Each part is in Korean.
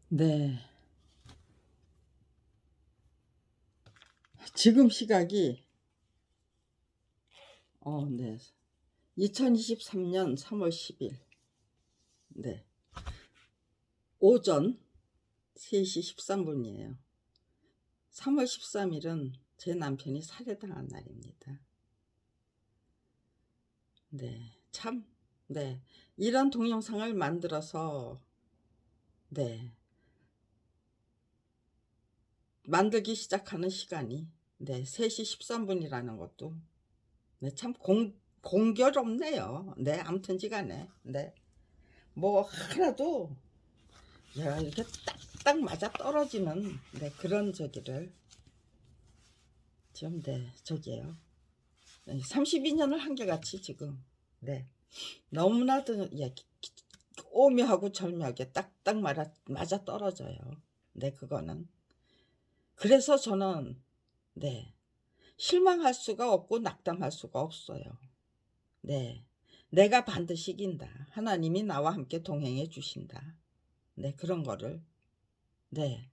네. 지금 시각이 네. 2023년 3월 10일. 네. 오전 3시 13분이에요. 3월 13일은 제 남편이 살해당한 날입니다. 네. 참, 네. 이런 동영상을 만들어서, 네. 만들기 시작하는 시간이, 네. 3시 13분이라는 것도, 네. 참 공교롭네요. 네. 아무튼지간에. 네. 뭐, 하나도, 야, 이렇게 딱딱 맞아 떨어지는, 네. 그런 저기를, 지금, 네. 저기에요. 32년을 한결같이 지금, 네. 너무나도, 예, 오묘하고 절묘하게 딱딱 맞아 떨어져요. 네, 그거는. 그래서 저는, 네, 실망할 수가 없고 낙담할 수가 없어요. 네, 내가 반드시 이긴다. 하나님이 나와 함께 동행해 주신다. 네, 그런 거를, 네,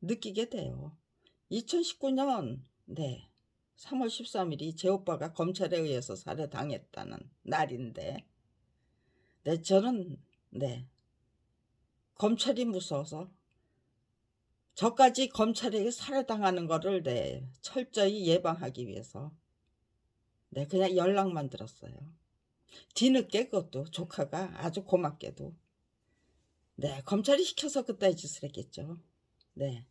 느끼게 돼요. 2019년, 네, 3월 13일이 제 오빠가 검찰에 의해서 살해당했다는 날인데, 네, 저는, 네, 검찰이 무서워서 저까지 검찰에게 살해당하는 거를, 네, 철저히 예방하기 위해서, 네, 그냥 연락만 들었어요. 뒤늦게, 그것도 조카가 아주 고맙게도, 네, 검찰이 시켜서 그따위 짓을 했겠죠. 네.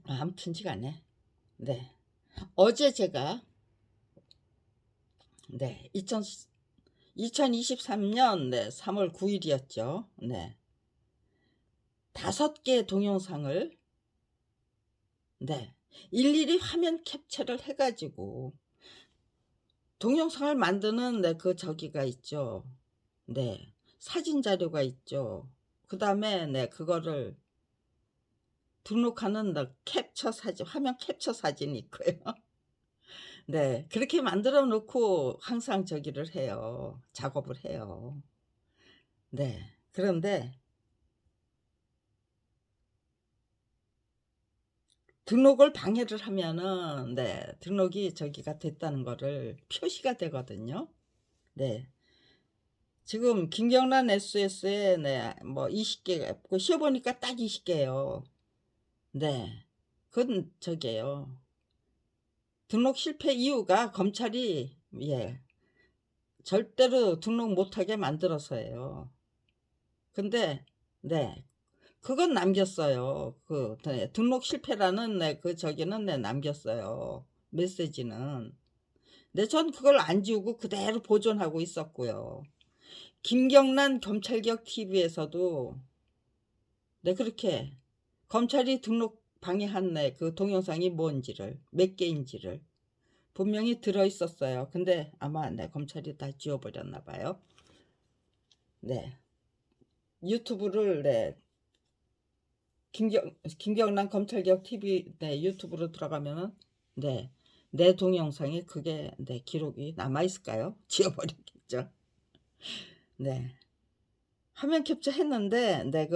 아무튼지간에, 네, 어제 제가, 네, 2023년, 네, 3월 9일이었죠. 네, 5개 동영상을, 네, 일일이 화면 캡처를 해가지고 동영상을 만드는, 네, 그 저기가 있죠. 네, 사진 자료가 있죠. 그 다음에, 네, 그거를 등록하는, 네, 캡처 사진, 화면 캡처 사진이 있고요. 네, 그렇게 만들어 놓고 항상 저기를 해요. 작업을 해요. 네, 그런데 등록을 방해를 하면은, 네, 등록이 저기가 됐다는 거를 표시가 되거든요. 네, 지금 김경란 SS에, 네, 뭐 20개가 있고 쉬어보니까 딱 20개예요. 네, 그건 저기예요. 등록 실패 이유가 검찰이, 예, 절대로 등록 못하게 만들어서예요. 근데, 네, 그건 남겼어요. 그, 네, 등록 실패라는, 네, 그 저기는, 네, 남겼어요. 메시지는. 근데 전 그걸 안 지우고 그대로 보존하고 있었고요. 김경란 검찰격 TV에서도, 네, 그렇게 검찰이 등록 방해한, 네, 그 동영상이 뭔지를, 몇 개인지를 분명히 들어있었어요. 근데 아마, 네, 검찰이 다 지워버렸나 봐요. 네, 유튜브를, 네, 김경란 검찰격 TV, 네, 유튜브로 들어가면은, 네, 내 동영상에 그게, 네, 기록이 남아있을까요? 지워버렸겠죠. 네, 화면 캡처 했는데, 네,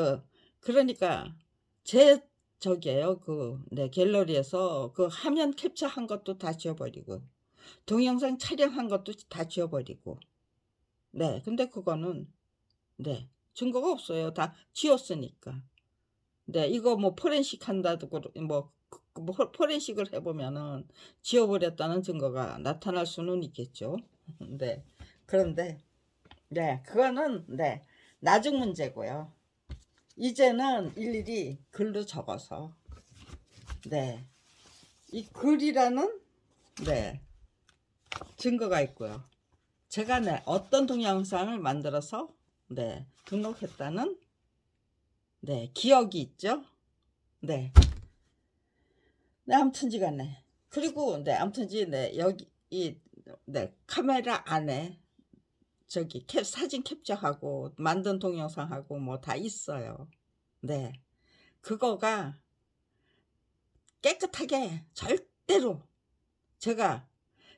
그러니까 제 저기에요. 그, 네, 갤러리에서 그 화면 캡처한 것도 다 지워버리고 동영상 촬영한 것도 다 지워버리고, 네, 근데 그거는, 네, 증거가 없어요. 다 지웠으니까. 네, 이거 뭐 포렌식 한다도 뭐 포렌식을 해보면은 지워버렸다는 증거가 나타날 수는 있겠죠. 네, 그런데, 네, 그거는, 네, 나중 문제고요. 이제는 일일이 글로 적어서, 네, 이 글이라는, 네, 증거가 있고요. 제가, 네, 어떤 동영상을 만들어서, 네, 등록했다는, 네, 기억이 있죠. 네, 네, 아무튼지간에. 그리고, 네, 아무튼지, 네, 여기 이, 네, 카메라 안에 저기 사진 캡처하고 만든 동영상하고 뭐 다 있어요. 네, 그거가 깨끗하게 절대로, 제가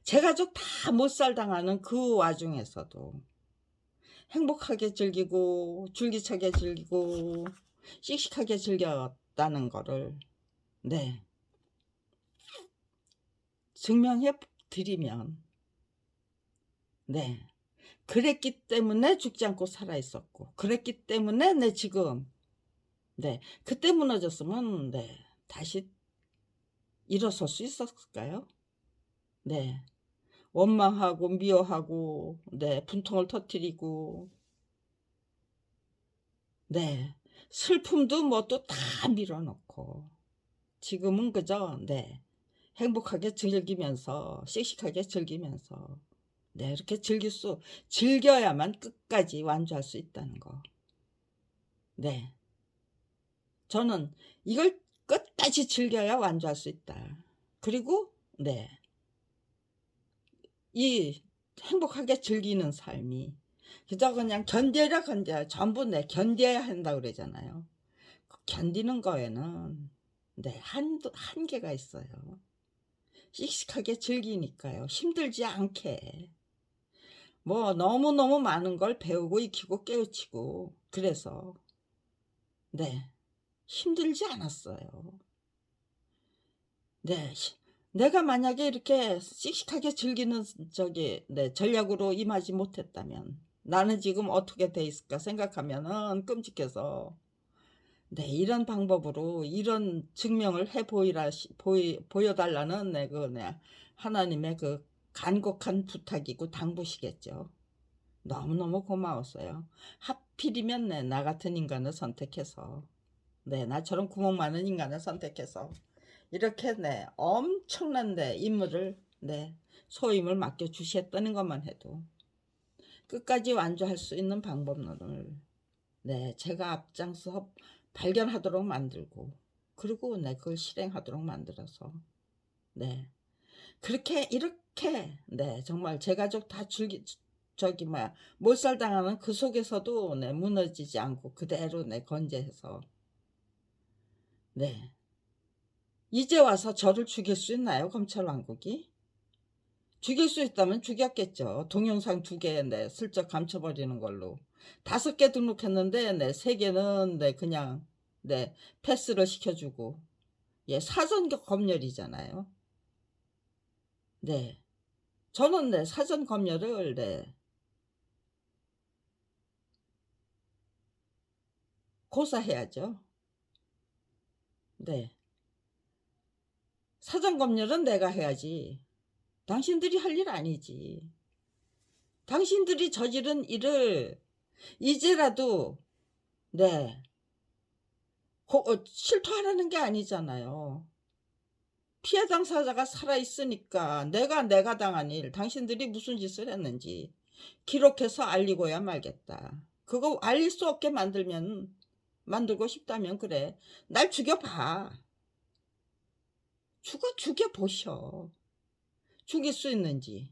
제 가족 다 못살 당하는 그 와중에서도 행복하게 즐기고 줄기차게 즐기고 씩씩하게 즐겼다는 거를 네 증명해 드리면 네 그랬기 때문에 죽지 않고 살아 있었고 그랬기 때문에 내 지금 네 그때 무너졌으면 네 다시 일어설 수 있었을까요? 네. 원망하고 미워하고 네 분통을 터뜨리고 네 슬픔도 뭐 또 다 밀어넣고 지금은 그저 네 행복하게 즐기면서 씩씩하게 즐기면서 네 이렇게 즐겨야만 끝까지 완주할 수 있다는 거. 네. 저는 이걸 끝까지 즐겨야 완주할 수 있다. 그리고 네. 이 행복하게 즐기는 삶이 그저 그냥 견뎌라 견뎌 전부 네 견뎌야 한다고 그러잖아요. 그 견디는 거에는 네 한계가 있어요. 씩씩하게 즐기니까요. 힘들지 않게. 뭐 너무너무 많은 걸 배우고 익히고 깨우치고 그래서 네 힘들지 않았어요. 네. 내가 만약에 이렇게 씩씩하게 즐기는 네 전략으로 임하지 못했다면 나는 지금 어떻게 돼 있을까 생각하면은 끔찍해서 네 이런 방법으로 이런 증명을 해 보여 달라는 네 하나님의 그 간곡한 부탁이고 당부시겠죠. 너무너무 고마웠어요. 하필이면 네 나 같은 인간을 선택해서 네 나처럼 구멍 많은 인간을 선택해서 이렇게 네 엄청난 네 임무를 네 소임을 맡겨 주셨다는 것만 해도 끝까지 완주할 수 있는 방법론을 네 제가 앞장서 발견하도록 만들고 그리고 네 그걸 실행하도록 만들어서 네 그렇게 이렇게 네 정말 제 가족 다 몰살당하는 그 속에서도 네 무너지지 않고 그대로 네 건재해서 네 이제 와서 저를 죽일 수 있나요 검찰 왕국이? 죽일 수 있다면 죽였겠죠. 동영상 2개 네 슬쩍 감춰버리는 걸로. 5개 등록했는데 네 3개는 네 그냥 네 패스를 시켜주고 예 사전 검열이잖아요. 네. 저는 네 사전 검열을 네 고사해야죠. 네. 사전 검열은 내가 해야지. 당신들이 할 일 아니지. 당신들이 저지른 일을 이제라도 네 실토하라는 게 아니잖아요. 피해 당사자가 살아있으니까 내가 당한 일 당신들이 무슨 짓을 했는지 기록해서 알리고야 말겠다. 그거 알릴 수 없게 만들고 싶다면 그래. 날 죽여봐. 죽여보셔. 죽일 수 있는지.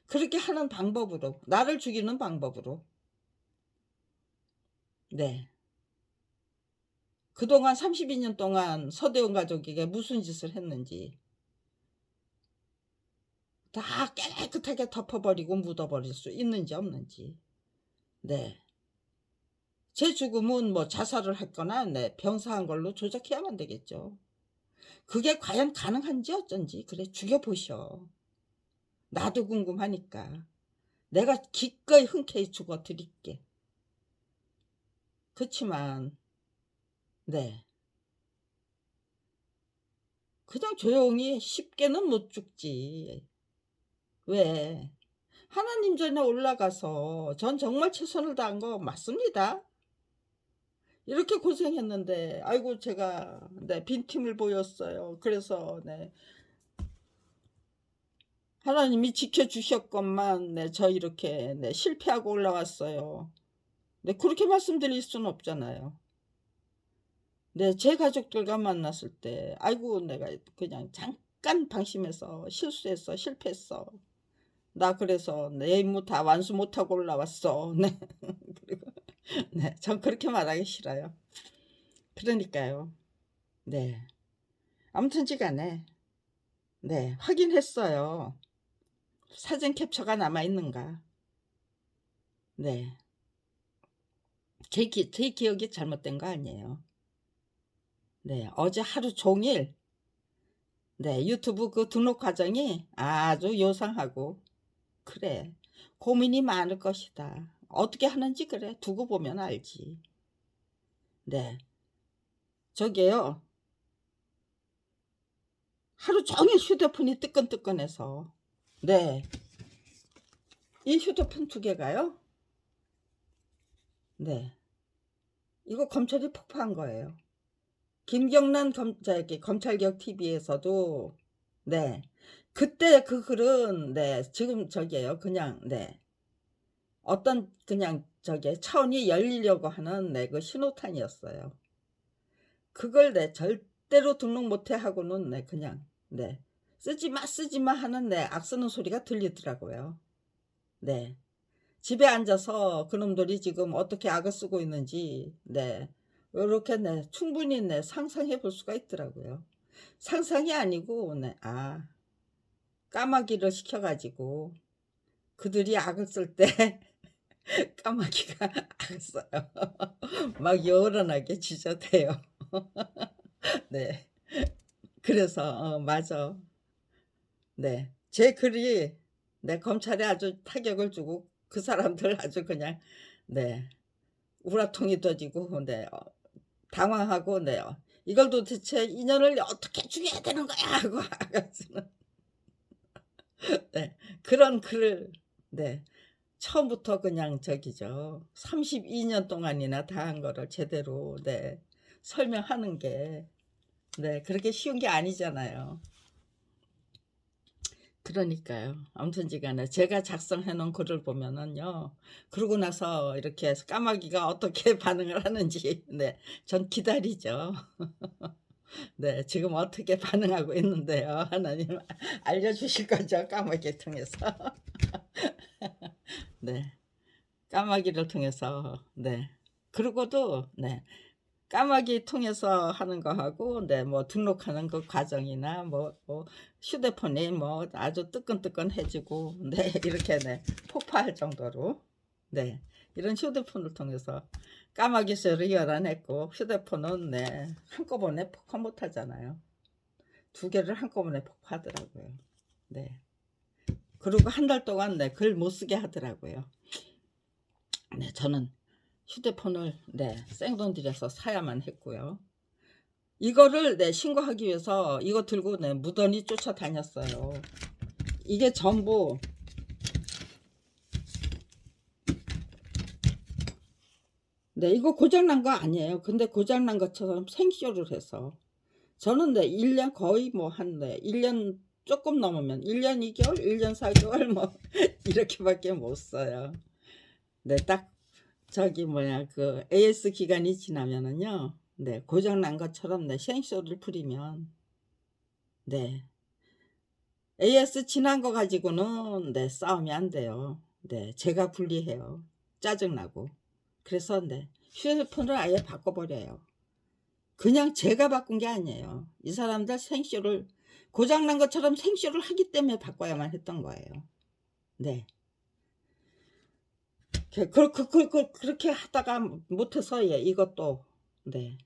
그렇게 하는 방법으로 나를 죽이는 방법으로 네. 그동안 32년 동안 서대원 가족에게 무슨 짓을 했는지 다 깨끗하게 덮어버리고 묻어버릴 수 있는지 없는지 네. 제 죽음은 뭐 자살을 했거나 네 병사한 걸로 조작해야만 되겠죠. 그게 과연 가능한지 어쩐지 그래 죽여보셔. 나도 궁금하니까. 내가 기꺼이 흔쾌히 죽어 드릴게. 그치만 네 그냥 조용히 쉽게는 못 죽지. 왜? 하나님 전에 올라가서 전 정말 최선을 다한 거 맞습니다. 이렇게 고생했는데 아이고 제가 네 빈틈을 보였어요. 그래서 네 하나님이 지켜주셨건만 네 저 이렇게 네 실패하고 올라왔어요. 네 그렇게 말씀드릴 수는 없잖아요. 네 제 가족들과 만났을 때 아이고 내가 그냥 잠깐 방심해서 실수했어. 실패했어. 나 그래서 내 임무 다 완수 못하고 올라왔어. 네. 그리고 네. 전 그렇게 말하기 싫어요. 그러니까요. 네. 아무튼지간에 네. 확인했어요. 사진 캡처가 남아 있는가. 네. 제 기억이 잘못된 거 아니에요. 네. 어제 하루 종일 네 유튜브 그 등록 과정이 아주 요상하고 그래. 고민이 많을 것이다. 어떻게 하는지 그래. 두고 보면 알지. 네. 저게요. 하루 종일 휴대폰이 뜨끈뜨끈해서. 네. 이 휴대폰 2개가요. 네. 이거 검찰이 폭파한 거예요. 김경란 검찰개혁 TV에서도 네. 그때 그 글은 네 지금 저기예요. 그냥 네. 어떤 그냥 차원이 열리려고 하는 네 그 신호탄이었어요. 그걸 네 절대로 등록 못해 하고는 네 그냥 네 쓰지 마 하는 네 악쓰는 소리가 들리더라고요. 네. 집에 앉아서 그놈들이 지금 어떻게 악을 쓰고 있는지 네 요렇게 네 충분히 네 상상해 볼 수가 있더라고요. 상상이 아니고 네 까마귀를 시켜 가지고 그들이 악을 쓸 때 까마귀가 악을 써요. 막 요란하게 지저대요. 네. 그래서 맞아. 네. 제 글이 네 검찰에 아주 타격을 주고 그 사람들 아주 그냥 네 우라통이 터지고 네 당황하고 네 '이걸 도대체 인연을 어떻게 죽여야 되는 거야.' 하고 아가씨는 네 그런 글을 네 처음부터 그냥 32년 동안이나 다 한 거를 제대로 네 설명하는 게 네 그렇게 쉬운 게 아니잖아요. 그러니까요. 아무튼지간에 제가 작성해 놓은 글을 보면은요. 그러고 나서 이렇게 해서 까마귀가 어떻게 반응을 하는지 네 전 기다리죠. 네. 지금 어떻게 반응하고 있는데요. 하나님 알려 주실 거죠, 까마귀 통해서. 네. 까마귀를 통해서 네. 그러고도 네. 까마귀 통해서 하는 거하고 네 뭐 등록하는 그 과정이나 뭐 휴대폰이 뭐 아주 뜨끈뜨끈해지고 네 이렇게 네 폭파할 정도로 네 이런 휴대폰을 통해서 까마귀 소리 열어냈고 휴대폰은 네 한꺼번에 폭파 못 하잖아요. 2개를 한꺼번에 폭파하더라고요. 네. 그리고 한 달 동안 네 글 못 쓰게 하더라고요. 네 저는 휴대폰을 네 생돈 들여서 사야만 했고요. 이거를 네 신고하기 위해서 이거 들고 네 무던히 쫓아다녔어요. 이게 전부 네 이거 고장 난 거 아니에요. 근데 고장 난 것처럼 생쇼를 해서 저는 네 1년 거의 뭐 한 네 1년 쪼끔 넘으면 1년 2개월, 1년 4개월 뭐 이렇게밖에 못 써요. 네 딱 그 AS 기간이 지나면은요. 네 고장 난 것처럼 네 생쇼를 부리면 네 AS 지난 거 가지고는 네 싸우면 안 돼요. 네 제가 불리해요. 짜증나고. 그래서 네 휴대폰을 아예 바꿔 버려요. 그냥 제가 바꾼 게 아니에요. 이 사람들 생쇼를 고장 난 것처럼 생쇼를 하기 때문에 바꿔야만 했던 거예요. 네. 그렇게 하다가 못해서 예 이것도 네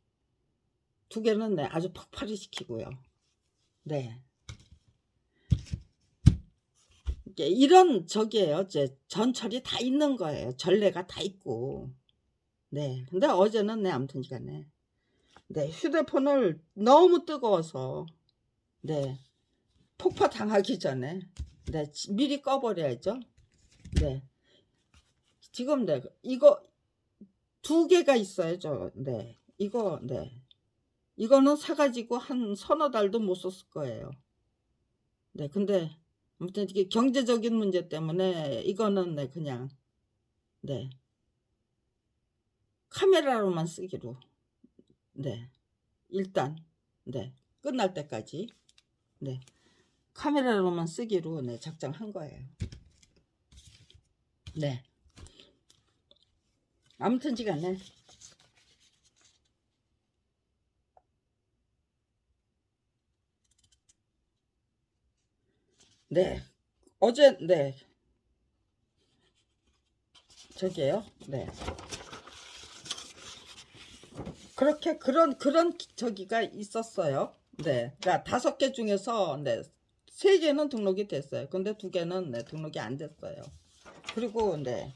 2개는 네 아주 폭발을 시키고요. 네. 이런 저기예요. 이제 전철이 다 있는 거예요. 전례가 다 있고. 네. 근데 어제는 네 아무튼간에 네 휴대폰을 너무 뜨거워서 네 폭파 당하기 전에 네 미리 꺼 버려야죠. 네. 지금 네 이거 2개가 있어요. 네. 이거 네. 이거는 사 가지고 한 서너 달도 못 썼을 거예요. 네. 근데 아무튼 이게 경제적인 문제 때문에 이거는 네 그냥 네 카메라로만 쓰기로 네 일단 네 끝날 때까지 네 카메라로만 쓰기로 네 작정한 거예요. 네. 아무튼지간에 네 어제 네 저기요. 네. 그렇게 그런 저기가 있었어요. 네. 그러니까 5개 중에서 네. 3개는 등록이 됐어요. 근데 2개는 네, 등록이 안 됐어요. 그리고 네.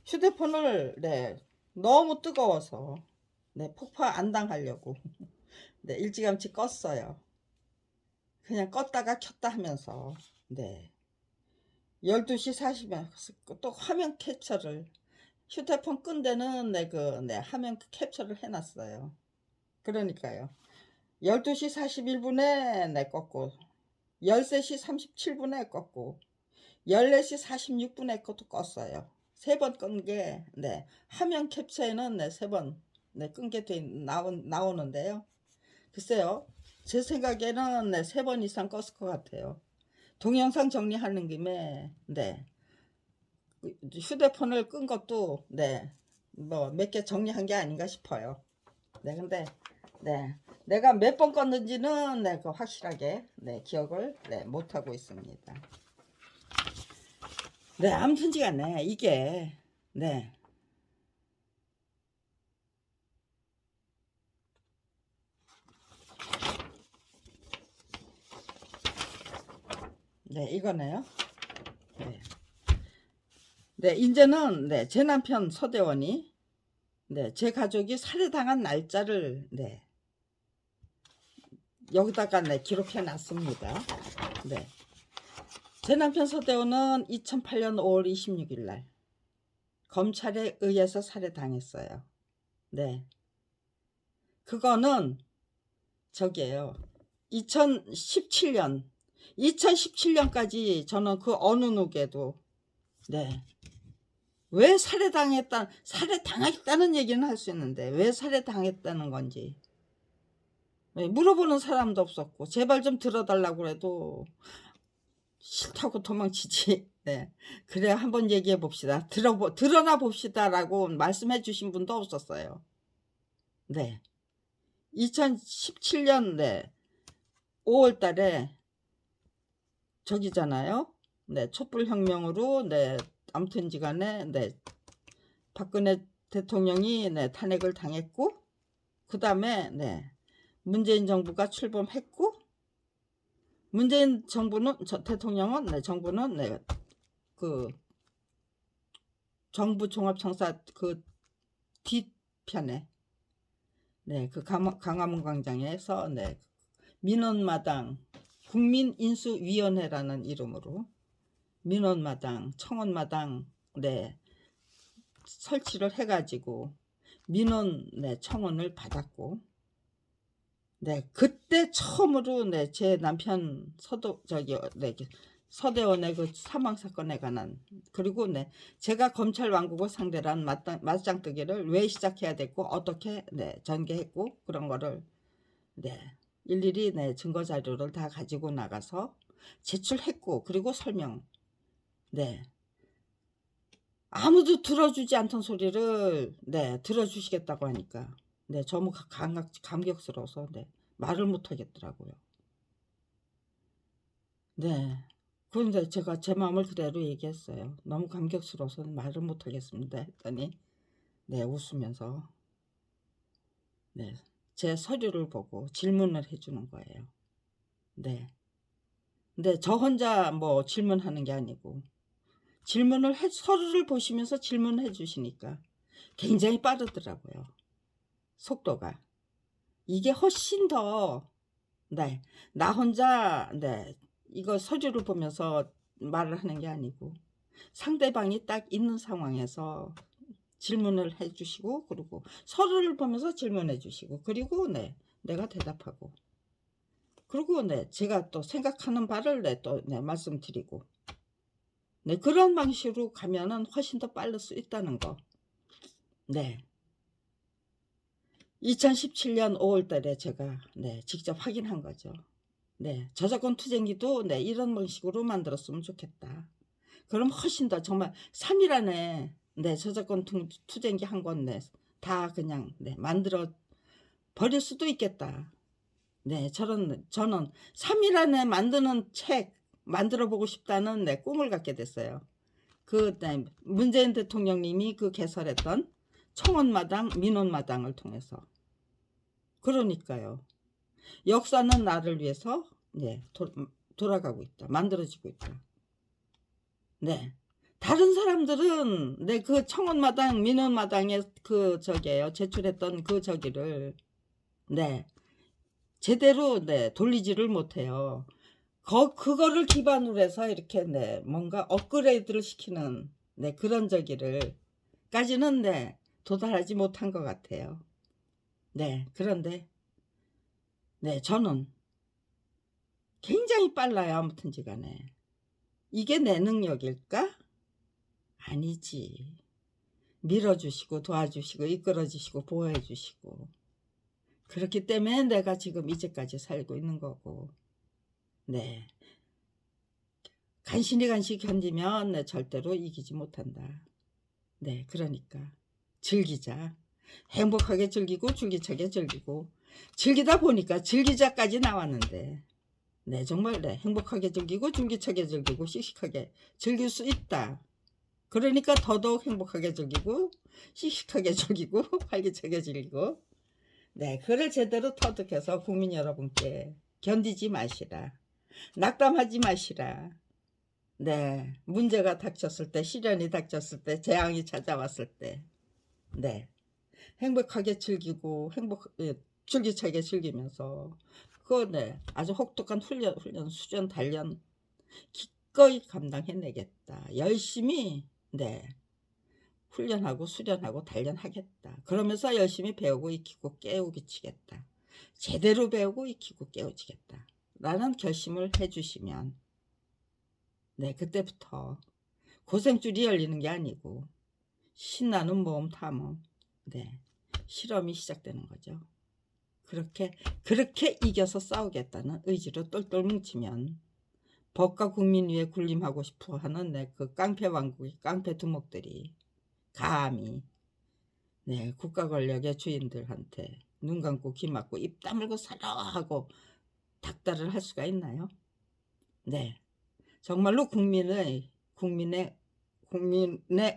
휴대폰을 네. 너무 뜨거워서 네, 폭파 안 당하려고 네, 일찌감치 껐어요. 그냥 껐다가 켰다 하면서 네. 12시 40분 또 화면 캡처를 휴대폰 끈 데는 네, 네, 화면 캡처를 해놨어요. 그러니까요. 12시 41분에 네, 껐고 13시 37분에 껐고 14시 46분에 것도 껐어요. 3번 끈 게 네, 화면 캡처에는 네, 3번 네, 끈 게 나오는데요. 글쎄요. 제 생각에는 네, 3번 이상 껐을 것 같아요. 동영상 정리하는 김에 네. 휴대폰을 끈 것도 네. 뭐 몇 개 정리한 게 아닌가 싶어요. 네. 근데 네. 내가 몇 번 껐는지는 네, 그 확실하게 네, 기억을 네, 못 하고 있습니다. 네, 아무튼지간에 이게 네. 네, 이거네요. 네. 네, 이제는 네, 제 남편 서대원이 네, 제 가족이 살해당한 날짜를 네, 여기다가 네, 기록해 놨습니다. 네. 제 남편 서대원은 2008년 5월 26일 날 검찰에 의해서 살해당했어요. 네. 그거는 저기예요. 2017년까지 저는 그 어느 누구에도 네. 왜 살해당했다는 얘기는 할 수 있는데 왜 살해당했다는 건지 물어보는 사람도 없었고 제발 좀 들어달라고 해도 싫다고 도망치지. 네. 그래 한번 얘기해 봅시다. 드러나 봅시다라고 말씀해 주신 분도 없었어요. 네. 2017년 네. 5월 달에 저기잖아요. 네. 촛불혁명으로 네. 아무튼지간에 네. 박근혜 대통령이 네. 탄핵을 당했고 그 다음에 네. 문재인 정부가 출범했고 문재인 정부는 대통령은 네. 정부는 네. 그 정부 종합청사 그 뒤편에 네, 그 강화문 광장에서 네, 민원마당 국민인수위원회라는 이름으로 민원마당, 청원마당 네, 설치를 해가지고 민원 네, 청원을 받았고 네, 그때 처음으로 네, 제 남편 서대원의 그 사망 사건에 관한 그리고 네, 제가 검찰 왕국을 상대로 한 맞짱뜨기를 왜 시작해야 됐고 어떻게 네, 전개했고 그런 거를 네, 일일이 네, 증거 자료를 다 가지고 나가서 제출했고 그리고 설명 네, 아무도 들어주지 않던 소리를 네, 들어주시겠다고 하니까 네, 너무 감격스러워서 네, 말을 못 하겠더라고요. 네. 그런데 제가 제 마음을 그대로 얘기했어요. 너무 감격스러워서 말을 못 하겠습니다. 했더니 네, 웃으면서 네, 제 서류를 보고 질문을 해주는 거예요. 네. 근데 저 혼자 뭐 질문하는 게 아니고 서류를 보시면서 질문해 주시니까 굉장히 빠르더라고요. 속도가. 이게 훨씬 더 네, 나 혼자 네, 이거 서류를 보면서 말을 하는 게 아니고 상대방이 딱 있는 상황에서 질문을 해 주시고 그리고 서류를 보면서 질문해 주시고 그리고 네, 내가 대답하고 그리고 네, 제가 또 생각하는 바를 네, 또 네, 말씀드리고 네, 그런 방식으로 가면은 훨씬 더 빠를 수 있다는 거. 네. 2017년 5월 달에 제가 네, 직접 확인한 거죠. 네. 저작권 투쟁기도 네, 이런 방식으로 만들었으면 좋겠다. 그럼 훨씬 더 정말 3일 안에 네, 저작권 투쟁기 한 권 네, 다 그냥 네, 만들어 버릴 수도 있겠다. 네, 저는 3일 안에 만드는 책 만들어 보고 싶다는 네, 꿈을 갖게 됐어요. 그 네, 문재인 대통령님이 그 개설했던 청원마당, 민원마당을 통해서 그러니까요. 역사는 나를 위해서 네, 돌아가고 있다. 만들어지고 있다. 네. 다른 사람들은 네, 그 청원마당, 민원마당에 그 저기에요. 제출했던 그 저기를 네, 제대로 네, 돌리지를 못해요. 그거를 기반으로 해서 이렇게 네, 뭔가 업그레이드를 시키는 네, 그런 저기를 까지는 네, 도달하지 못한 것 같아요. 네, 그런데 네, 저는 굉장히 빨라요. 아무튼지 간에. 이게 내 능력일까? 아니지. 밀어주시고 도와주시고 이끌어주시고 보호해주시고 그렇기 때문에 내가 지금 이제까지 살고 있는 거고 네, 간신히 견디면 네, 절대로 이기지 못한다. 네, 그러니까 즐기자. 행복하게 즐기고 줄기차게 즐기고 즐기다 보니까 즐기자까지 나왔는데 네, 정말 네, 행복하게 즐기고 줄기차게 즐기고 씩씩하게 즐길 수 있다. 그러니까 더더욱 행복하게 즐기고 씩씩하게 즐기고 활기차게 즐기고 네, 그를 제대로 터득해서 국민 여러분께 견디지 마시라. 낙담하지 마시라. 네, 문제가 닥쳤을 때, 시련이 닥쳤을 때, 재앙이 찾아왔을 때, 네, 행복하게 즐기고 줄기차게 즐기면서 네, 아주 혹독한 훈련, 수련, 단련 기꺼이 감당해내겠다. 열심히 네, 훈련하고 수련하고 단련하겠다. 그러면서 열심히 배우고 익히고 깨우치겠다. 제대로 배우고 익히고 깨우치겠다. 라는 결심을 해주시면 네, 그때부터 고생줄이 열리는 게 아니고 신나는 모험 탐험 네, 실험이 시작되는 거죠. 그렇게 이겨서 싸우겠다는 의지로 똘똘 뭉치면 법과 국민 위에 군림하고 싶어하는 네, 그 깡패 왕국의 깡패 두목들이 감히 네, 국가 권력의 주인들한테 눈 감고 귀 막고 입 다물고 살아 하고 닥달을 할 수가 있나요? 네, 정말로 국민에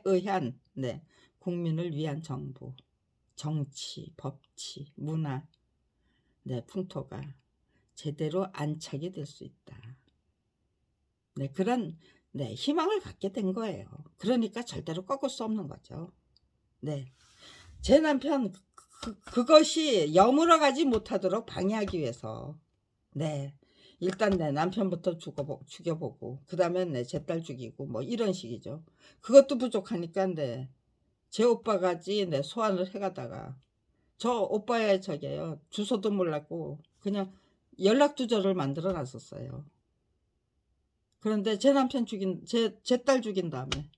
의한 네, 국민을 위한 정부, 정치, 법치, 문화, 네, 풍토가 제대로 안착이 될 수 있다. 네, 그런 네, 희망을 갖게 된 거예요. 그러니까 절대로 꺾을 수 없는 거죠. 네, 제 남편 그것이 여물어 가지 못하도록 방해하기 위해서 네, 일단 내 남편부터 죽여보고 그 다음에 내 제 딸 죽이고 뭐 이런 식이죠. 그것도 부족하니까 제 오빠가지 소환을 해가다가 저 오빠의 저게요, 주소도 몰랐고 그냥 연락 두절을 만들어 놨었어요. 그런데 제 남편 제 딸 죽인 다음에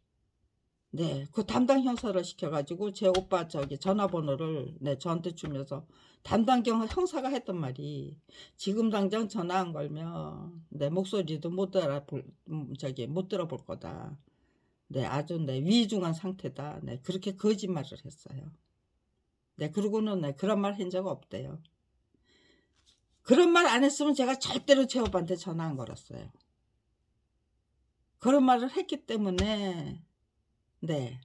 네, 그 담당 형사를 시켜가지고 제 오빠 전화번호를 네, 저한테 주면서 담당 형사가 했던 말이 지금 당장 전화 안 걸면 내 목소리도 못 들어볼 거다. 네, 아주 위중한 상태다. 네, 그렇게 거짓말을 했어요. 네, 그러고는 그런 말 한 적 없대요. 그런 말 안 했으면 제가 절대로 제 오빠한테 전화 안 걸었어요. 그런 말을 했기 때문에 네,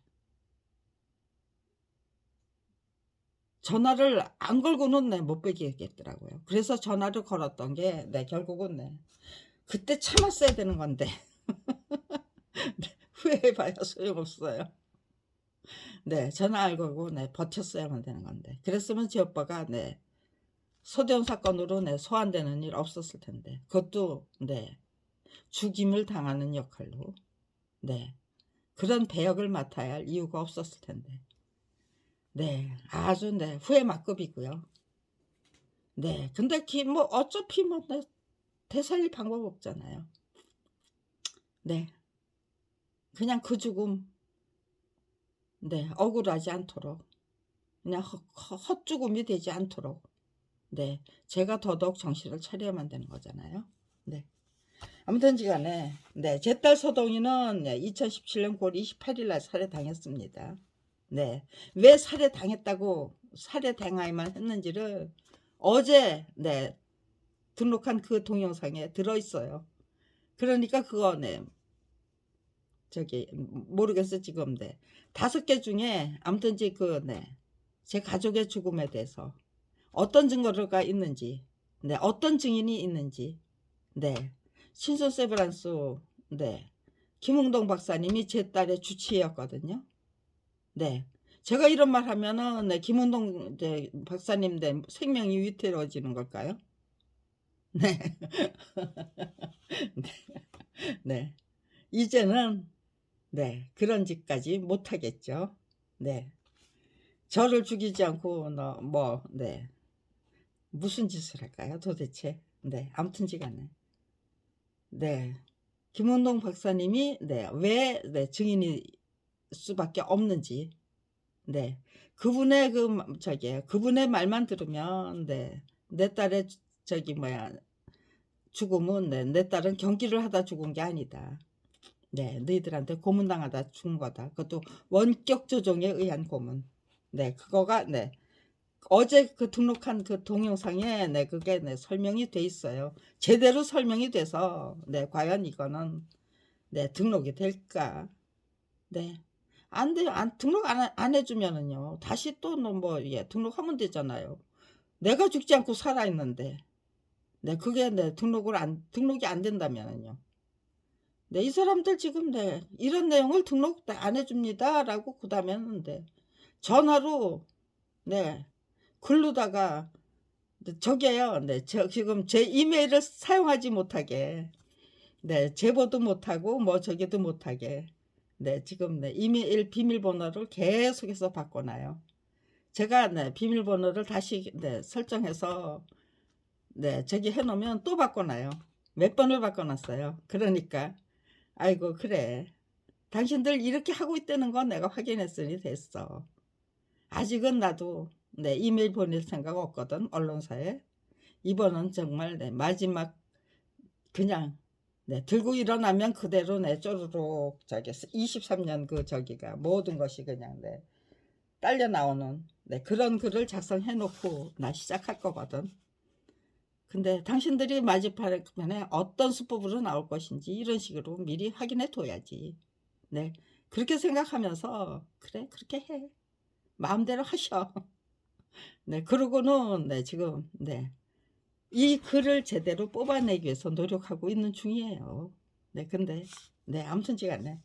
전화를 안 걸고는 못 빼겠더라고요. 그래서 전화를 걸었던 게 결국은 그때 참았어야 되는 건데 후회해봐야 소용없어요. 네, 전화 안 걸고 버텼어야만 되는 건데 그랬으면 제 오빠가 소대원 사건으로 소환되는 일 없었을 텐데 그것도 죽임을 당하는 역할로 그런 배역을 맡아야 할 이유가 없었을 텐데 아주 후회 막급이고요. 근데 어차피 되살릴 방법 없잖아요. 그냥 그 죽음 억울하지 않도록 그냥 헛죽음이 되지 않도록 제가 더더욱 정신을 차려야만 되는 거잖아요. 아무튼지간에 제 딸 서동이는 2017년 9월 28일 날 살해당했습니다. 왜 살해당하야만 했는지를 어제 등록한 그 동영상에 들어있어요. 그러니까 그거 모르겠어 지금 5개 중에 아무튼지 제 가족의 죽음에 대해서 어떤 증거가 있는지, 네, 어떤 증인이 있는지, 네, 신촌세브란스, 네, 김웅동 박사님이 제 딸의 주치의였거든요. 네, 제가 이런 말 하면은 네, 김웅동 이제 박사님 네, 생명이 위태로워지는 걸까요? 네, 네, 네. 이제는 네, 그런 짓까지 못하겠죠. 네, 저를 죽이지 않고 뭐, 네, 무슨 짓을 할까요, 도대체? 네, 아무튼지간에 네, 김원동 박사님이 네, 왜 네, 증인일 수밖에 없는지, 네, 그분의 그분의 말만 들으면 네, 내 딸의 저기 뭐야 죽음은 네, 내 딸은 경기를 하다 죽은 게 아니다. 네, 너희들한테 고문당하다 죽은 거다. 그것도 원격 조종에 의한 고문. 네, 그거가 네. 어제 그 등록한 그 동영상에 네, 그게 네, 설명이 돼 있어요. 제대로 설명이 돼서 네, 과연 이거는 네, 등록이 될까? 네. 안 돼요. 등록 안 해주면은요. 다시 또 뭐, 예, 등록하면 되잖아요. 내가 죽지 않고 살아있는데. 네, 그게 네, 등록이 안 된다면은요. 네, 이 사람들 지금 네, 이런 내용을 등록 안 해줍니다. 라고 그 다음에 했는데, 전화로, 네, 글로다가, 저게요, 네, 지금 제 이메일을 사용하지 못하게, 네, 제보도 못하고, 뭐, 저기도 못하게, 네, 지금 네, 이메일 비밀번호를 계속해서 바꿔놔요. 제가 네, 비밀번호를 다시 네, 설정해서, 네, 저기 해놓으면 또 바꿔놔요. 몇 번을 바꿔놨어요. 그러니까, 아이고, 그래. 당신들 이렇게 하고 있다는 건 내가 확인했으니 됐어. 아직은 나도 네, 이메일 보낼 생각 없거든, 언론사에. 이번은 정말 네, 마지막 그냥 네, 들고 일어나면 그대로 내 쪼르륵 저기 23년 그 저기가 모든 것이 그냥 네, 딸려 나오는 네, 그런 글을 작성해 놓고 나 시작할 거거든. 근데 당신들이 마지막에 어떤 수법으로 나올 것인지 이런 식으로 미리 확인해 둬야지. 네, 그렇게 생각하면서 그래 그렇게 해. 마음대로 하셔. 네, 그러고는 네, 지금 네, 이 글을 제대로 뽑아내기 위해서 노력하고 있는 중이에요. 네, 근데 네, 아무튼지간에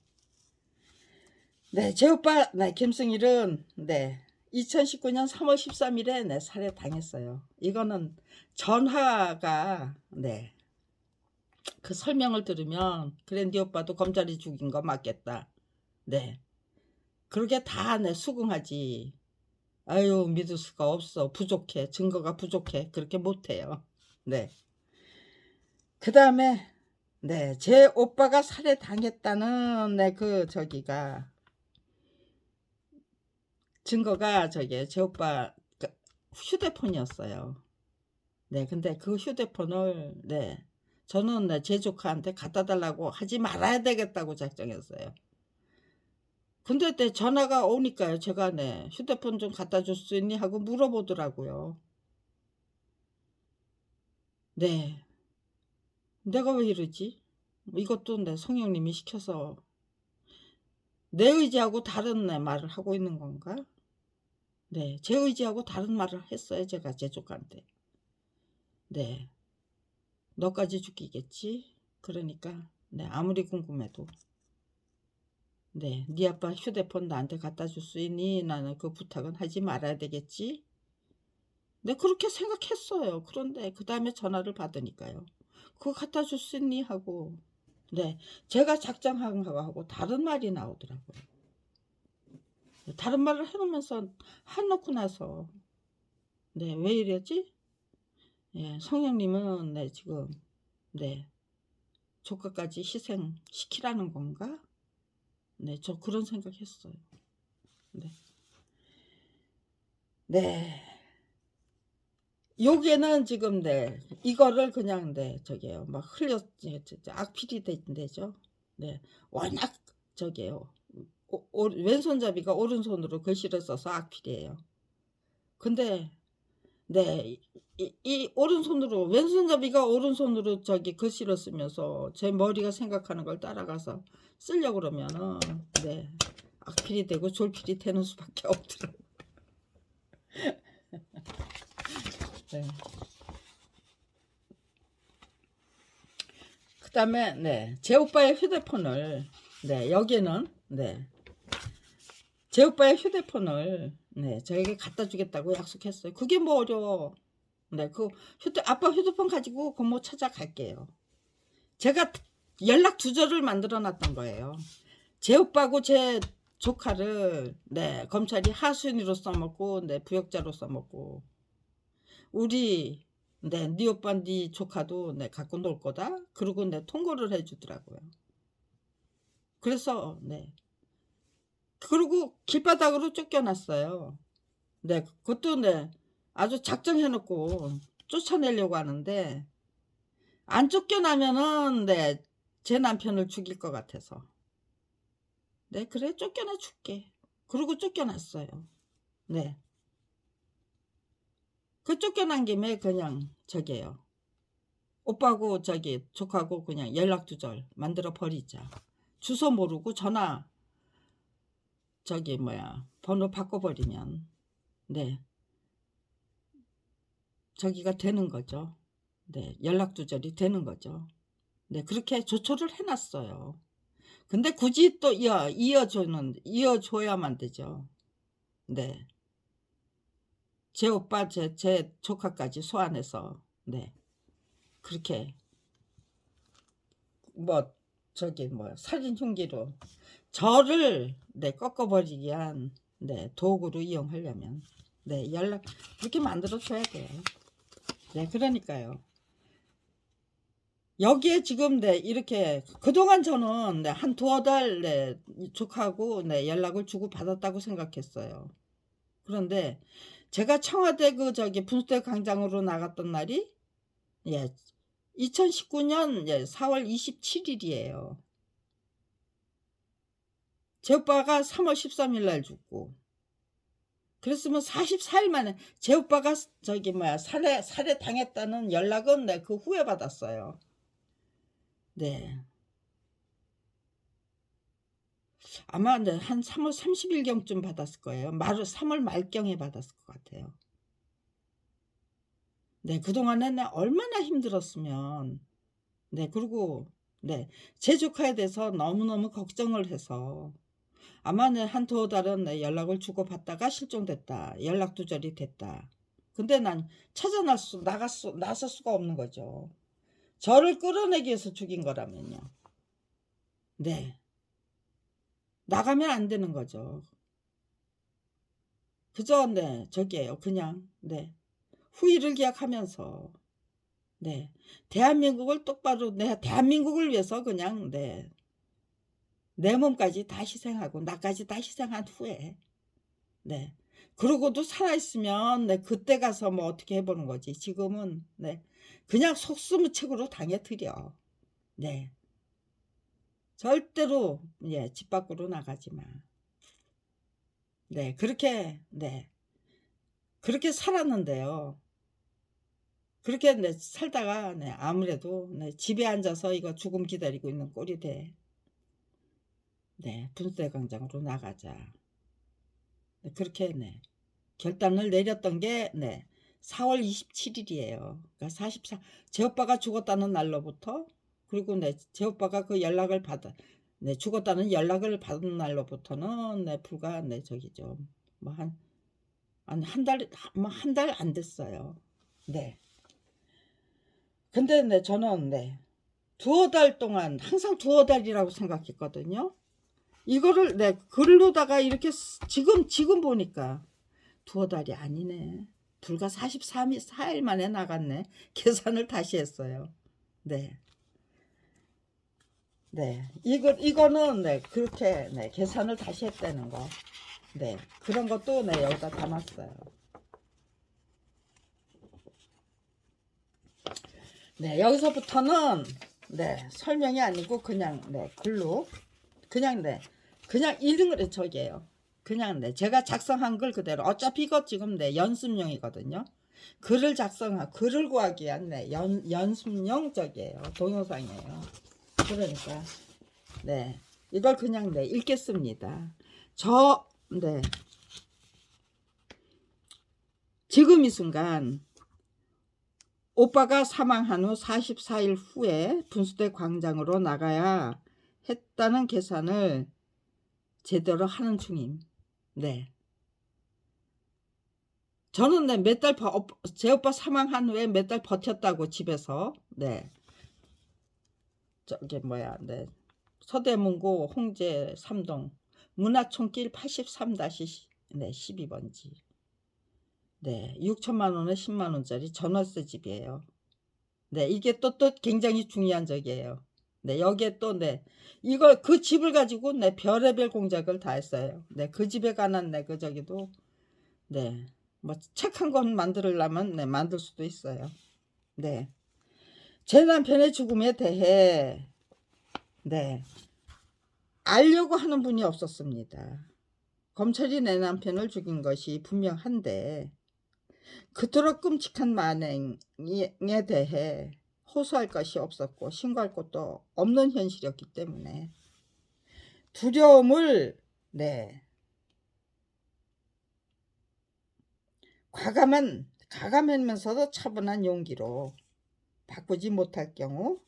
네, 제 오빠 네, 김승일은 네, 2019년 3월 13일에 네, 살해당했어요. 이거는 전화가 네, 그 설명을 들으면 그래 네 오빠도 검찰이 죽인 거 맞겠다. 네, 그러게 다 네, 수긍하지. 아유, 믿을 수가 없어. 부족해. 증거가 부족해. 그렇게 못해요. 네. 그 다음에, 네. 제 오빠가 살해당했다는, 네, 그, 저기가, 증거가 제 오빠 그 휴대폰이었어요. 네. 근데 그 휴대폰을, 네. 저는 네, 제 조카한테 갖다 달라고 하지 말아야 되겠다고 작정했어요. 근데 내 전화가 오니까요. 제가 네, 휴대폰 좀 갖다 줄 수 있니? 하고 물어보더라고요. 네. 내가 왜 이러지? 이것도 내 성령님이 시켜서 내 의지하고 다른 내 말을 하고 있는 건가? 네, 제 의지하고 다른 말을 했어요. 제가 제 조카한테. 네, 너까지 죽이겠지? 그러니까 네, 아무리 궁금해도 네, 네 아빠 휴대폰 나한테 갖다 줄 수 있니? 나는 그 부탁은 하지 말아야 되겠지? 네, 그렇게 생각했어요. 그런데 그 다음에 전화를 받으니까요. 그거 갖다 줄 수 있니? 하고 네, 제가 작정한 거하고 다른 말이 나오더라고요. 다른 말을 해놓으면서 해놓고 나서 네, 왜 이러지? 예, 성령님은 네, 지금 네, 조카까지 희생시키라는 건가? 네, 저 그런 생각했어요. 네. 네. 여기에는 지금 네, 이거를 그냥 네, 저기요. 막 악필이 된대죠. 네. 워낙 저기요. 왼손잡이가 오른손으로 글씨를 써서 악필이에요. 근데 네, 이 오른손으로 왼손잡이가 오른손으로 저기 글씨를 쓰면서 제 머리가 생각하는 걸 따라가서 쓰려고 그러면은 네, 악필이 되고 졸필이 되는 수밖에 없더라고요. 네. 그다음에 네, 제 오빠의 휴대폰을 네, 여기는 네. 제 오빠의 휴대폰을 네, 저에게 갖다 주겠다고 약속했어요. 그게 뭐 어려워. 네, 그 아빠 휴대폰 가지고 고모 찾아갈게요. 제가 연락 두절을 만들어 놨던 거예요. 제 오빠고 제 조카를 네, 검찰이 하수인으로 써먹고 네, 부역자로 써먹고 우리 네 오빠 네 조카도 네 갖고 놀 거다. 그리고 네 통보를 해주더라고요. 그래서 네 그리고 길바닥으로 쫓겨났어요. 네 그것도 네 아주 작정해놓고 쫓아내려고 하는데 안 쫓겨나면은 네 제 남편을 죽일 것 같아서 네 그래 쫓겨나 줄게. 그리고 쫓겨났어요. 네. 그 쫓겨난 김에 그냥 저기요. 오빠하고 저기 조카하고 그냥 연락 두절 만들어 버리자. 주소 모르고 전화 저기 뭐야 번호 바꿔버리면 네 저기가 되는 거죠. 네 연락 두절이 되는 거죠. 네 그렇게 조처를 해놨어요. 근데 굳이 또 이어줘야만 되죠. 네. 제 오빠 제 조카까지 소환해서 네 그렇게 뭐 저기 뭐 살인 흉기로 저를 네 꺾어버리기 위한 네 도구로 이용하려면 네 연락 그렇게 만들어 줘야 돼요. 네 그러니까요. 여기에 지금 네 이렇게 그동안 저는 네, 한 두어 달 네, 조카하고 네, 연락을 주고 받았다고 생각했어요. 그런데 제가 청와대 그 저기 분수대 광장으로 나갔던 날이 예 2019년 예, 4월 27일이에요. 제 오빠가 3월 13일 날 죽고 그랬으면 44일 만에 제 오빠가 저기 뭐야 살해 당했다는 연락은 네, 그 후에 받았어요. 네. 아마 네, 한 3월 30일경쯤 받았을 거예요. 3월 말경에 받았을 것 같아요. 네, 그동안에 네, 얼마나 힘들었으면 네, 그리고 네, 제 조카에 대해서 너무너무 걱정을 해서 아마 네, 한 두어 달은 네, 연락을 주고받다가 실종됐다. 연락 두절이 됐다. 근데 난 나설 수가 없는 거죠. 저를 끌어내기 위해서 죽인 거라면요. 네. 나가면 안 되는 거죠. 그저 네 저기에요. 그냥 네 후일을 기약하면서 네 대한민국을 똑바로 내 대한민국을 위해서 그냥 네 내 몸까지 다 희생하고 나까지 다 희생한 후에 네 그러고도 살아있으면 네 그때 가서 뭐 어떻게 해보는 거지. 지금은 네 그냥 속수무책으로 당해드려. 네 절대로 예 집 밖으로 나가지 마. 네 그렇게 네 그렇게 살았는데요. 그렇게 네, 살다가 네, 아무래도 네, 집에 앉아서 이거 죽음 기다리고 있는 꼴이 돼. 네, 분수대 광장으로 나가자. 네, 그렇게 네, 결단을 내렸던 게 네, 4월 27일이에요. 그러니까 44. 제 오빠가 죽었다는 날로부터 그리고 네, 제 오빠가 그 연락을 받아 네, 죽었다는 연락을 받은 날로부터는 네, 불과 네, 저기죠. 뭐 한 달, 뭐 한 달 안 됐어요. 네. 근데 네, 저는 네, 두어 달 동안 항상 두어 달이라고 생각했거든요. 이거를 네, 글로다가 이렇게 지금 보니까 두어 달이 아니네. 불과 4일 만에 나갔네. 계산을 다시 했어요. 네. 네. 이거는 네, 그렇게 네, 계산을 다시 했다는 거. 네. 그런 것도 네, 여기다 담았어요. 네, 여기서부터는 네, 설명이 아니고 그냥 네, 글로 그냥 네, 그냥 읽은 거 저기예요. 그냥 네, 제가 작성한 글 그대로. 어차피 이거 지금 네, 연습용이거든요. 글을 구하기 위한 네, 연습용 저기예요. 동영상이에요. 그러니까 네, 이걸 그냥 네, 읽겠습니다. 네, 지금 이 순간 오빠가 사망한 후 44일 후에 분수대 광장으로 나가야 했다는 계산을 제대로 하는 중임. 네. 저는 네, 제 오빠 사망한 후에 몇 달 버텼다고 집에서. 네. 저기 뭐야, 네. 서대문구 홍제 3동 문화촌길 83-12번지. 네. 6천만 원에 10만 원짜리 전월세 집이에요. 네. 이게 또 굉장히 중요한 적이에요. 네. 여기에 또 네. 이거 그 집을 가지고 네, 별의별 공작을 다 했어요. 네. 그 집에 관한 네, 그 저기도 네. 뭐 책 한 권 만들려면 네, 만들 수도 있어요. 네. 제 남편의 죽음에 대해 네. 알려고 하는 분이 없었습니다. 검찰이 내 남편을 죽인 것이 분명한데 그토록 끔찍한 만행에 대해 호소할 것이 없었고 신고할 것도 없는 현실이었기 때문에 두려움을 네. 과감하면서도 차분한 용기로 바꾸지 못할 경우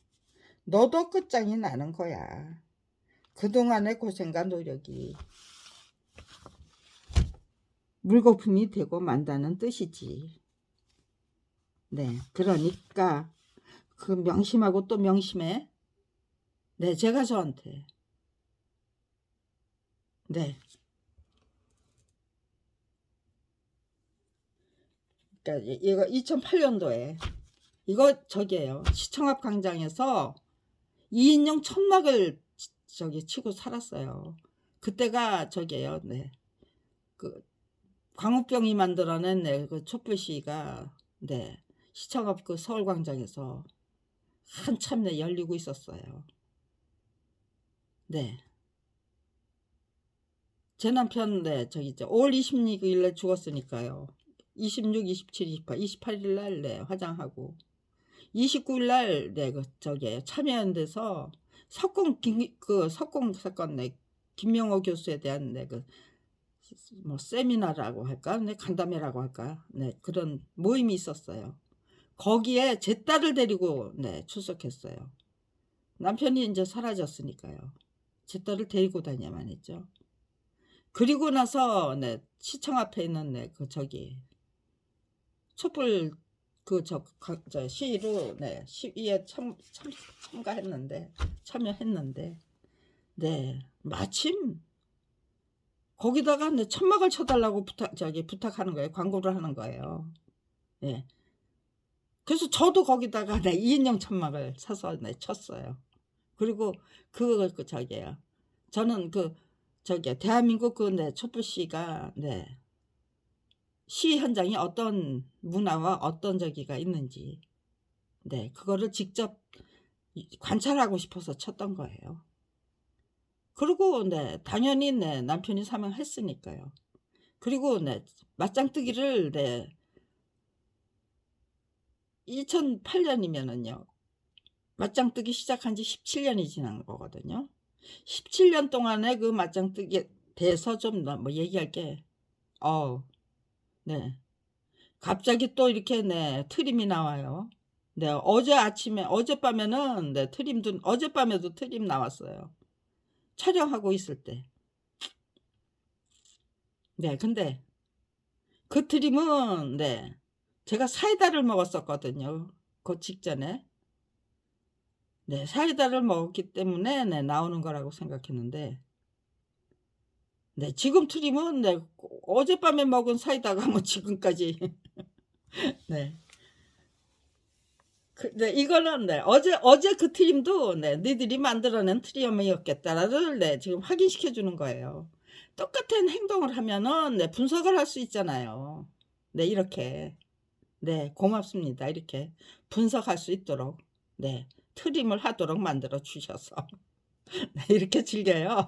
너도 끝장이 나는 거야. 그동안의 고생과 노력이 물거품이 되고 만다는 뜻이지. 네, 그러니까 그 명심하고 또 명심해. 네, 제가 저한테 네, 그러니까 이거 2008년도에 이거 저기예요. 시청 앞 광장에서 2인용 천막을 저기 치고 살았어요. 그때가 저기예요. 네, 그 광우병이 만들어낸 네, 그 촛불시위가 네, 시청 앞 그 서울광장에서 한참 네, 열리고 있었어요. 네. 제 남편 네, 저기 5월 26일에 죽었으니까요. 26, 27, 28, 28일 날 네, 화장하고 29일 날 네, 그 저기 참여연대에서 석공 사건 네, 김명호 교수에 대한 네, 그 뭐 세미나라고 할까, 네, 간담회라고 할까, 네, 그런 모임이 있었어요. 거기에 제 딸을 데리고 네, 출석했어요. 남편이 이제 사라졌으니까요. 제 딸을 데리고 다녀야만 했죠. 그리고 나서 네, 시청 앞에 있는 네, 그 저기 촛불 저 시위로 네, 시위에 참여했는데 네, 마침 거기다가 네, 천막을 쳐달라고 부탁하는 거예요. 광고를 하는 거예요. 네. 그래서 저도 거기다가 네, 2인용 천막을 사서 네, 쳤어요. 그리고 저기요. 저는 대한민국 네, 촛불시가 네, 시 현장이 어떤 문화와 어떤 저기가 있는지 네, 그거를 직접 관찰하고 싶어서 쳤던 거예요. 그리고 네, 당연히 네, 남편이 사망했으니까요. 그리고 네, 맞짱뜨기를 네, 2008년이면은요. 맞짱뜨기 시작한 지 17년이 지난 거거든요. 17년 동안에 그 맞짱뜨기에 대해서 좀 뭐 얘기할 게 네. 갑자기 또 이렇게 네, 트림이 나와요. 네, 어젯밤에는 네, 어젯밤에도 트림 나왔어요. 촬영하고 있을 때. 네, 근데 그 트림은 네, 제가 사이다를 먹었었거든요. 그 직전에. 네, 사이다를 먹었기 때문에 네, 나오는 거라고 생각했는데 네, 지금 트림은 네, 어젯밤에 먹은 사이다가 뭐 지금까지 네. 네, 이거는 네, 어제 그 트림도 네, 니들이 만들어낸 트림이었겠다를 네, 지금 확인시켜 주는 거예요. 똑같은 행동을 하면은 네, 분석을 할 수 있잖아요. 네, 이렇게. 네, 고맙습니다. 이렇게 분석할 수 있도록 네, 트림을 하도록 만들어 주셔서 네, 이렇게 즐겨요.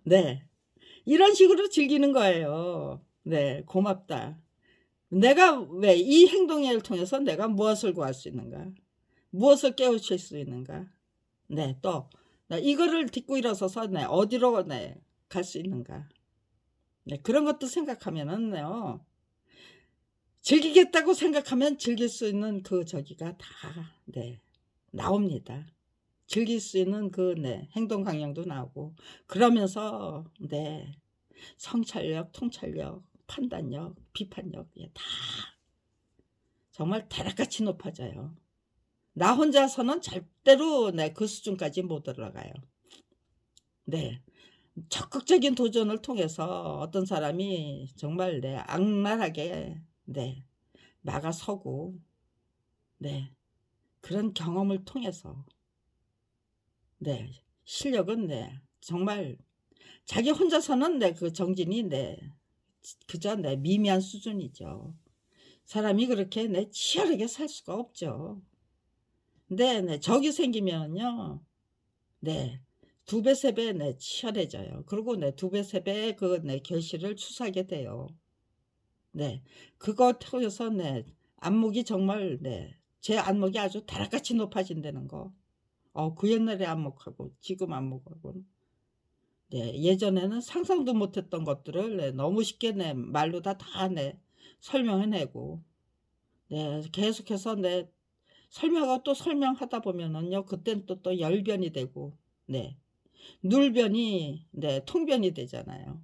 네, 이런 식으로 즐기는 거예요. 네, 고맙다. 내가 왜 이 행동을 통해서 내가 무엇을 구할 수 있는가? 무엇을 깨우칠 수 있는가? 네, 또 이거를 딛고 일어서서 네, 어디로 네, 갈 수 있는가? 네, 그런 것도 생각하면은요. 즐기겠다고 생각하면 즐길 수 있는 그 저기가 다 네 나옵니다. 즐길 수 있는 그 네 행동 강령도 나오고 그러면서 네 성찰력, 통찰력, 판단력, 비판력 예 다 정말 대낮같이 높아져요. 나 혼자서는 절대로 네 그 수준까지 못 올라가요. 네. 적극적인 도전을 통해서 어떤 사람이 정말 네 악랄하게 네 막아서고 네 그런 경험을 통해서 네 실력은 네 정말 자기 혼자서는 네 그 정진이 네 그저 네 미미한 수준이죠. 사람이 그렇게 네 치열하게 살 수가 없죠. 네네. 적이 생기면요. 네. 2 배, 3배 네 치열해져요. 그리고 네 2 배, 3 배의 그 네 결실을 추수하게 돼요. 네. 그거 통해서 네 안목이 정말 네 제 안목이 아주 다락같이 높아진다는 거. 그 옛날의 안목하고 지금 안목하고는 네 예전에는 상상도 못했던 것들을 네 너무 쉽게 네 말로 다 네 설명해 내고 네 계속해서 네 설명하고 또 설명하다 보면은요 그땐 또 열변이 되고 네 눌변이 네 통변이 되잖아요.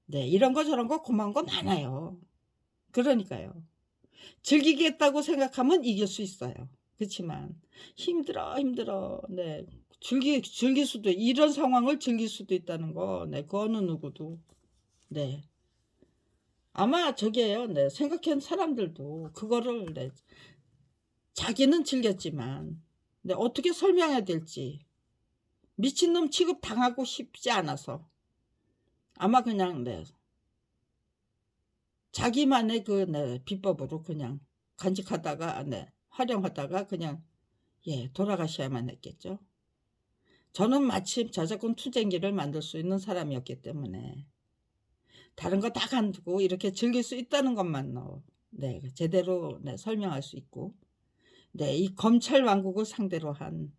네 이런 거 저런 거 고마운 거 많아요. 그러니까요. 즐기겠다고 생각하면 이길 수 있어요. 그치만 힘들어, 힘들어. 네. 즐길 수도 이런 상황을 즐길 수도 있다는 거 네 그 어느 누구도 네 아마 저기예요. 네 생각한 사람들도 그거를 네 자기는 즐겼지만 네 어떻게 설명해야 될지 미친놈 취급당하고 싶지 않아서 아마 그냥 네 자기만의 그 네 비법으로 그냥 간직하다가 네 활용하다가 그냥 예 돌아가셔야만 했겠죠. 저는 마침 저작권 투쟁기를 만들 수 있는 사람이었기 때문에 다른 거 다 간두고 이렇게 즐길 수 있다는 것만로 네 제대로 네 설명할 수 있고 네 이 검찰 왕국을 상대로 한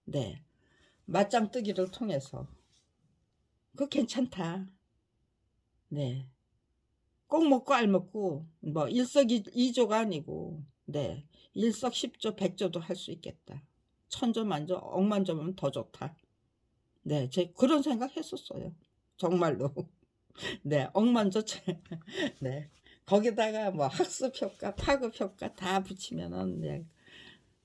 네 맞짱 뜨기를 통해서 "그거 괜찮다." 네. 꼭 먹고 알먹고 뭐 일석이조가 아니고 네 일석십조 백조도 할 수 있겠다. 천조 만조 억만조면 더 좋다. 네 제 그런 생각했었어요. 정말로. 네 억만조 네. 거기다가 뭐 학습 효과, 파급 효과 다 붙이면은 네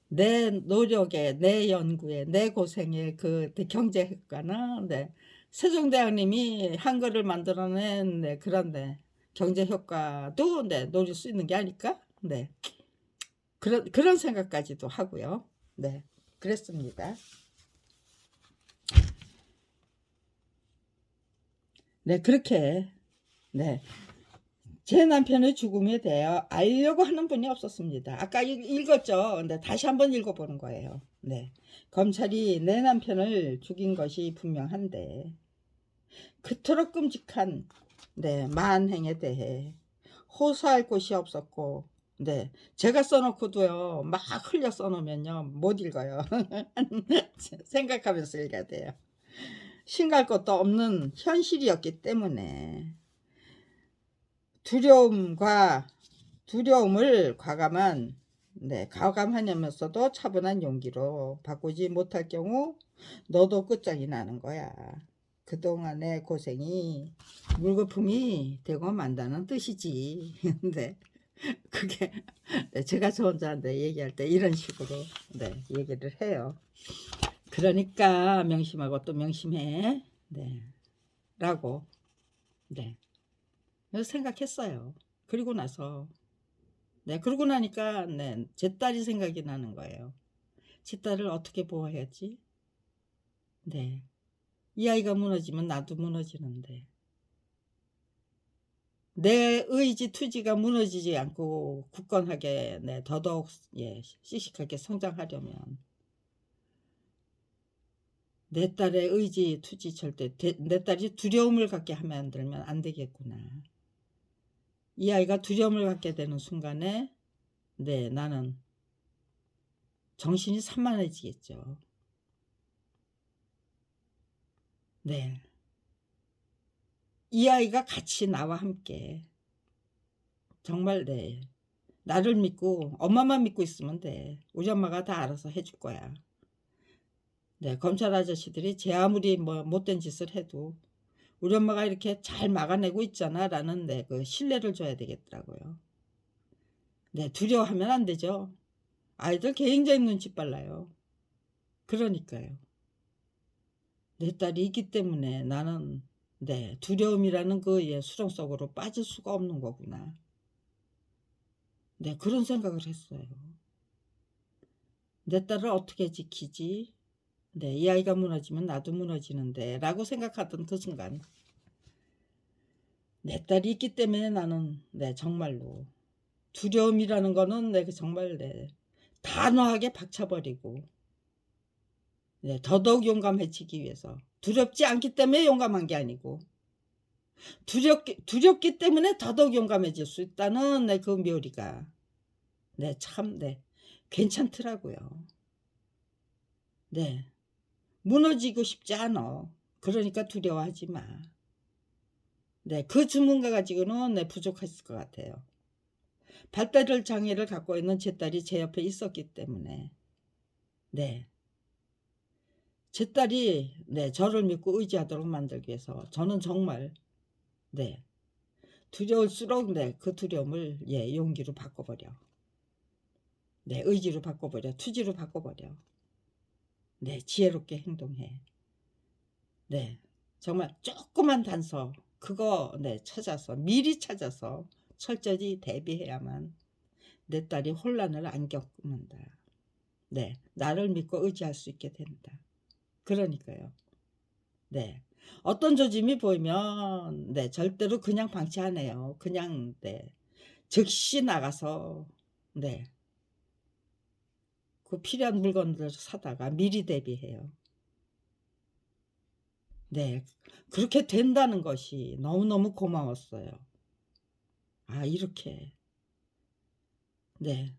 내 노력에 내 연구에 내 고생에 그 경제 효과는 네 세종대왕님이 한글을 만들어낸 네 그런 네 경제 효과도 네 노릴 수 있는 게 아닐까? 네. 그런 생각까지도 하고요. 네. 그랬습니다. 네 그렇게 네 제 남편의 죽음에 대하여 알려고 하는 분이 없었습니다. 아까 읽었죠. 근데 다시 한번 읽어보는 거예요. 네. 검찰이 내 남편을 죽인 것이 분명한데 그토록 끔찍한 네 만행에 대해 호소할 곳이 없었고 네 제가 써 놓고도요 막 흘려 써 놓으면요 못 읽어요. 생각하면서 읽어야 돼요. 신갈 것도 없는 현실이었기 때문에 두려움과 두려움을 과감하면서도 차분한 용기로 바꾸지 못할 경우 너도 끝장이 나는 거야. 그동안의 고생이 물거품이 되고 만다는 뜻이지. 근데 그게 네 제가 저 혼자 네 얘기할 때 이런 식으로 네 얘기를 해요. 그러니까 명심하고 또 명심해. 네. 라고 네. 그래서 생각했어요. 그리고 나서 네 그러고 나니까 네 제 딸이 생각이 나는 거예요. 제 딸을 어떻게 보호해야지? 네. 이 아이가 무너지면 나도 무너지는데 내 의지 투지가 무너지지 않고 굳건하게 네 더더욱 예 씩씩하게 성장하려면 내 딸의 의지 투지 절대 내 딸이 두려움을 갖게 하면 안 들면 안 되겠구나. 이 아이가 두려움을 갖게 되는 순간에 네 나는 정신이 산만해지겠죠. 네. 이 아이가 같이 나와 함께 정말 네. 나를 믿고 엄마만 믿고 있으면 돼. 우리 엄마가 다 알아서 해줄 거야. 네. 검찰 아저씨들이 제 아무리 뭐 못된 짓을 해도 우리 엄마가 이렇게 잘 막아내고 있잖아 라는 네, 그 신뢰를 줘야 되겠더라고요. 네. 두려워하면 안 되죠. 아이들 굉장히 눈치 빨라요. 그러니까요. 내 딸이 있기 때문에 나는 네, 두려움이라는 그 예, 수렁 속으로 빠질 수가 없는 거구나. 네, 그런 생각을 했어요. 내 딸을 어떻게 지키지? 네, 이 아이가 무너지면 나도 무너지는데 라고 생각하던 그 순간 내 딸이 있기 때문에 나는 네, 정말로 두려움이라는 거는 네, 정말 네, 단호하게 박차버리고 네, 더더욱 용감해지기 위해서 두렵지 않기 때문에 용감한 게 아니고 두렵기 때문에 더더욱 용감해질 수 있다는 네, 그 묘리가 네, 참 네, 괜찮더라고요. 네, 무너지고 싶지 않아. 그러니까 두려워하지 마. 네, 그 주문가 가지고는 네, 부족했을 것 같아요. 발달 장애를 갖고 있는 제 딸이 제 옆에 있었기 때문에 네, 제 딸이 네, 저를 믿고 의지하도록 만들기 위해서 저는 정말 네, 두려울수록 네, 그 두려움을 예, 용기로 바꿔버려. 네, 의지로 바꿔버려. 투지로 바꿔버려. 네, 지혜롭게 행동해. 네, 정말 조그만 단서 그거 네, 찾아서 미리 찾아서 철저히 대비해야만 내 딸이 혼란을 안 겪는다. 네, 나를 믿고 의지할 수 있게 된다. 그러니까요. 네, 어떤 조짐이 보이면 네, 절대로 그냥 방치 안 해요. 그냥 네, 즉시 나가서 네, 그 필요한 물건들을 사다가 미리 대비해요. 네, 그렇게 된다는 것이 너무너무 고마웠어요. 아, 이렇게 네,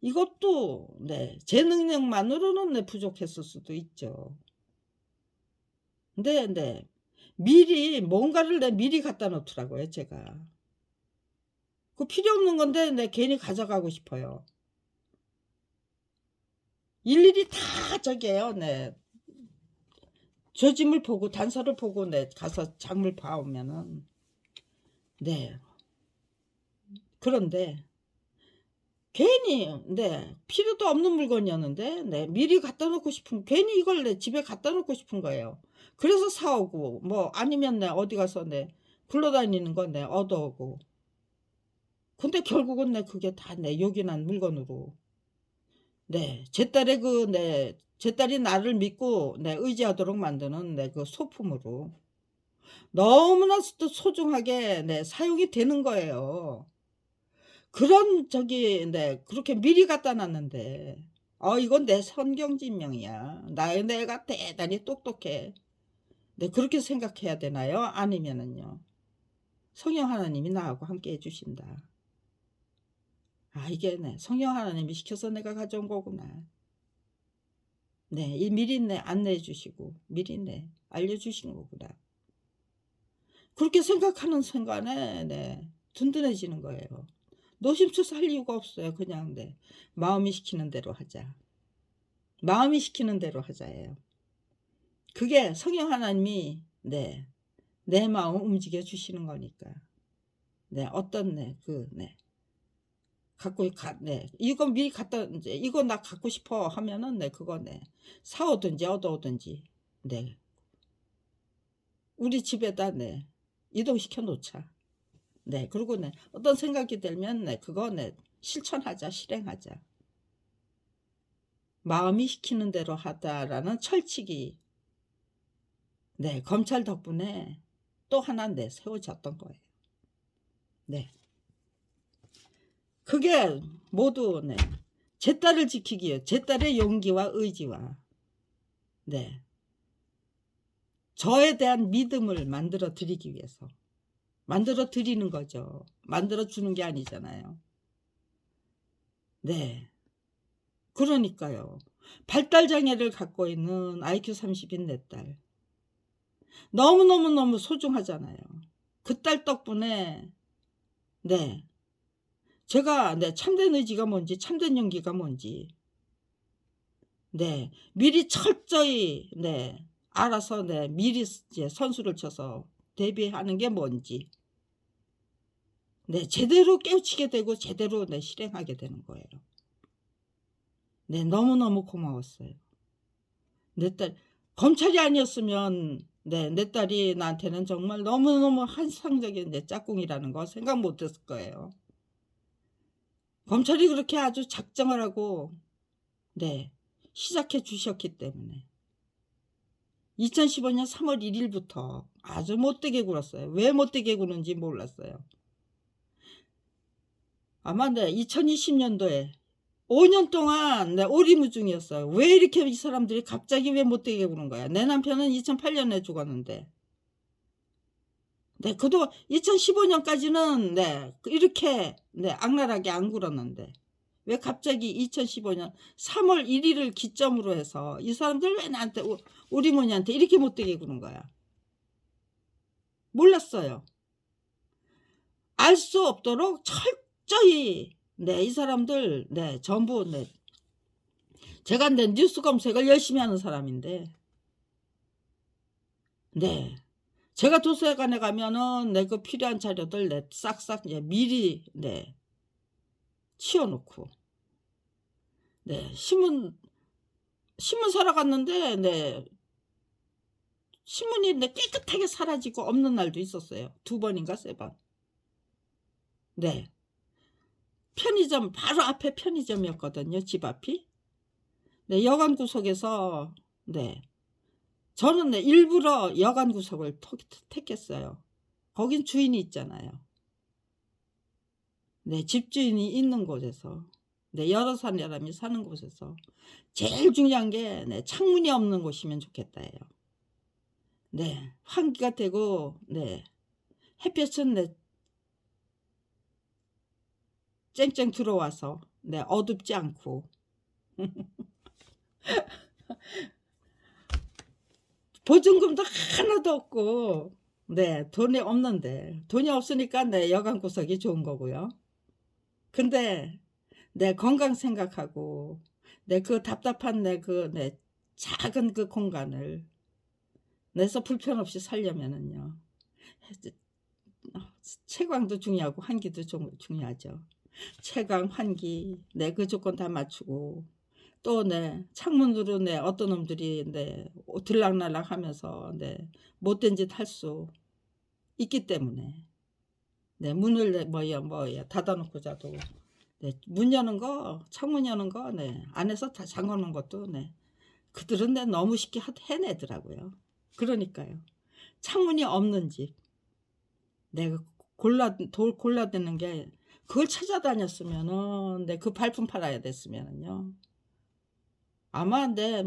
이것도 네, 제 능력만으로는 네, 부족했을 수도 있죠. 근데 네, 미리 뭔가를 내 미리 갖다 놓더라고요, 제가. 그 필요 없는 건데 내 괜히 가져가고 싶어요. 일일이 다 저게요. 네. 조짐을 보고 단서를 보고 네, 가서 장물 봐오면은 네. 그런데 괜히 네, 필요도 없는 물건이었는데 네, 미리 갖다 놓고 싶은 괜히 이걸 내 집에 갖다 놓고 싶은 거예요. 그래서 사오고 뭐 아니면 네, 어디 가서 네, 굴러다니는 건 네, 얻어오고. 근데 결국은 네, 그게 다 네, 요긴한 물건으로 네, 제 딸의 그 네, 제 딸이 나를 믿고 네, 의지하도록 만드는 네, 그 소품으로 너무나 또 소중하게 네, 사용이 되는 거예요. 그런 저기 네, 그렇게 미리 갖다 놨는데 이건 내 성경진명이야. 내가 대단히 똑똑해. 네, 그렇게 생각해야 되나요? 아니면은요. 성령 하나님이 나하고 함께 해주신다. 아, 이게 네, 성령 하나님이 시켜서 내가 가져온 거구나. 네, 이 미리 네, 안내해 주시고 미리 네, 알려주신 거구나. 그렇게 생각하는 순간에 네, 든든해지는 거예요. 노심초사 할 이유가 없어요. 그냥 네, 마음이 시키는 대로 하자. 마음이 시키는 대로 하자예요. 그게 성령 하나님이 네, 내 마음 움직여 주시는 거니까. 네, 어떤 네, 그 네, 네, 이거 미리 갖다 이제 이거 나 갖고 싶어 하면은 네, 그거 네, 사오든지 얻어오든지 네, 우리 집에다 네, 이동시켜 놓자. 네, 그리고 네, 어떤 생각이 들면 네, 그거 네, 실천하자, 실행하자. 마음이 시키는 대로 하다라는 철칙이 네, 검찰 덕분에 또 하나 네, 세워졌던 거예요. 네. 그게 모두 네, 제 딸을 지키기 위해 제 딸의 용기와 의지와 네, 저에 대한 믿음을 만들어 드리기 위해서 만들어 드리는 거죠. 만들어 주는 게 아니잖아요. 네. 그러니까요. 발달장애를 갖고 있는 IQ 30인 내 딸. 너무너무너무 소중하잖아요. 그 딸 덕분에 네, 제가 네 참된 의지가 뭔지 참된 용기가 뭔지 네 미리 철저히 네 알아서 네 미리 이제 선수를 쳐서 대비하는 게 뭔지 네 제대로 깨우치게 되고 제대로 네 실행하게 되는 거예요. 네 너무너무 고마웠어요. 내 딸 검찰이 아니었으면 네 내 딸이 나한테는 정말 너무너무 환상적인 내 짝꿍이라는 거 생각 못 했을 거예요. 검찰이 그렇게 아주 작정을 하고 네 시작해 주셨기 때문에 2015년 3월 1 일부터 아주 못되게 굴었어요. 왜 못되게 구는지 몰랐어요. 아마 네 2020년도에 5년 동안 네 오리무중이었어요. 왜 이렇게 이 사람들이 갑자기 왜 못되게 구는 거야. 내 남편은 2008년에 죽었는데 네 그동안 2015년까지는 네 이렇게 네 악랄하게 안 굴었는데 왜 갑자기 2015년 3월 1 일을 기점으로 해서 이 사람들 왜 나한테 오리무니한테 이렇게 못되게 구는 거야. 몰랐어요. 알 수 없도록 철저히 네 이 사람들 네 전부 네 제가 네 뉴스 검색을 열심히 하는 사람인데 네 제가 도서관에 가면은 네 그 필요한 자료들 네 싹싹 예 미리 네 치워 놓고 네 신문 사러 갔는데 네 신문이 네 깨끗하게 사라지고 없는 날도 있었어요. 2번인가 3번. 네. 편의점 바로 앞에 편의점이었거든요, 집 앞이. 네 여관 구석에서 네 저는 네 일부러 여관 구석을 택했어요. 거긴 주인이 있잖아요. 네 집주인이 있는 곳에서 네 여러 사람이 사는 곳에서 제일 중요한 게 네 창문이 없는 곳이면 좋겠다예요. 네 환기가 되고 네 햇볕은 네 쨍쨍 들어와서 네 어둡지 않고 보증금도 하나도 없고 네 돈이 없는데 돈이 없으니까 네 여관 구석이 좋은 거고요. 근데 내 건강 생각하고 내 그 답답한 내 그 내 작은 그 공간을 내서 불편 없이 살려면은요. 어 채광도 중요하고 환기도 중요하죠. 채광, 환기 네 그 조건 다 맞추고 또 네 창문으로 네 어떤 놈들이 네 들락날락하면서 네 못된 짓 할 수 있기 때문에 네 문을 네 뭐야 닫아 놓고 자도 네 문 여는 거 창문 여는 거 네 안에서 다 잠궈 놓은 것도 네 그들은 네 너무 쉽게 해내더라고요. 그러니까요. 창문이 없는 집 내가 골라대는 게 그걸 찾아다녔으면은 네 그 발품 팔아야 됐으면은요. 아마 네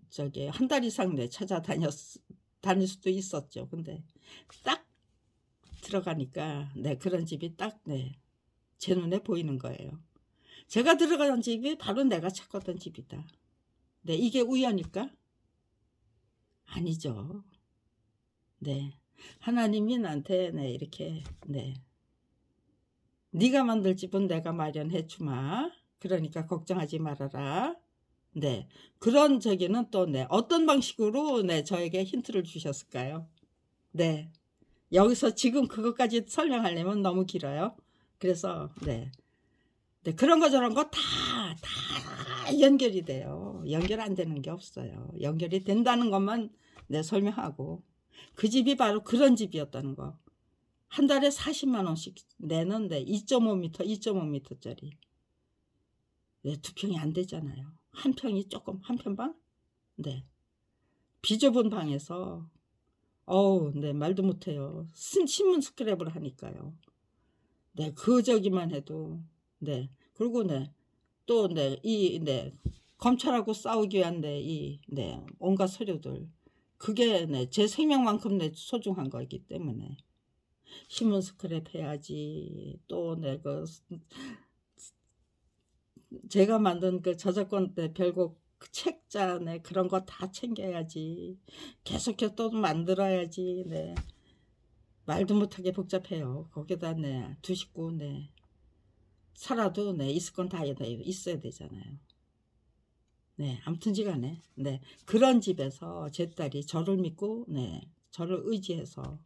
저기 한 달 이상 네 다닐 수도 있었죠. 근데 딱 들어가니까 네 그런 집이 딱 네 제 눈에 보이는 거예요. 제가 들어간 집이 바로 내가 찾았던 집이다. 네 이게 우연일까? 아니죠. 네. 하나님이 나한테 네 이렇게 네 "네가 만들 집은 내가 마련해 주마. 그러니까 걱정하지 말아라." 네. 그런 저기는 또 네 어떤 방식으로 네 저에게 힌트를 주셨을까요? 네. 여기서 지금 그것까지 설명하려면 너무 길어요. 그래서 네. 네 그런 거 저런 거 다 연결이 돼요. 연결 안 되는 게 없어요. 연결이 된다는 것만 네 설명하고 그 집이 바로 그런 집이었다는 거. 한 달에 400,000 원씩 내는데 2.5 미터, 2.5 미터짜리. 네 2평이 안 되잖아요. 한 평이 쪼끔 한 편방? 네. 비좁은 방에서 어우 네 말도 못해요. 신문 스크랩을 하니까요. 네 그 저기만 해도 네 그리고 네 또 네 검찰하고 싸우기 위한 온갖 서류들 그게 네 제 생명만큼 소중한 거기 때문에 신문 스크랩 해야지 또 그 제가 만든 그 저작권 별곡 그 책자 그런 거 다 챙겨야지. 계속해서 또 만들어야지. 네. 말도 못하게 복잡해요. 거기다 두 식구 살아도 네 있을 건 다 있어야 되잖아요. 네 아무튼지간에 네 그런 집에서 제 딸이 저를 믿고 네 저를 의지해서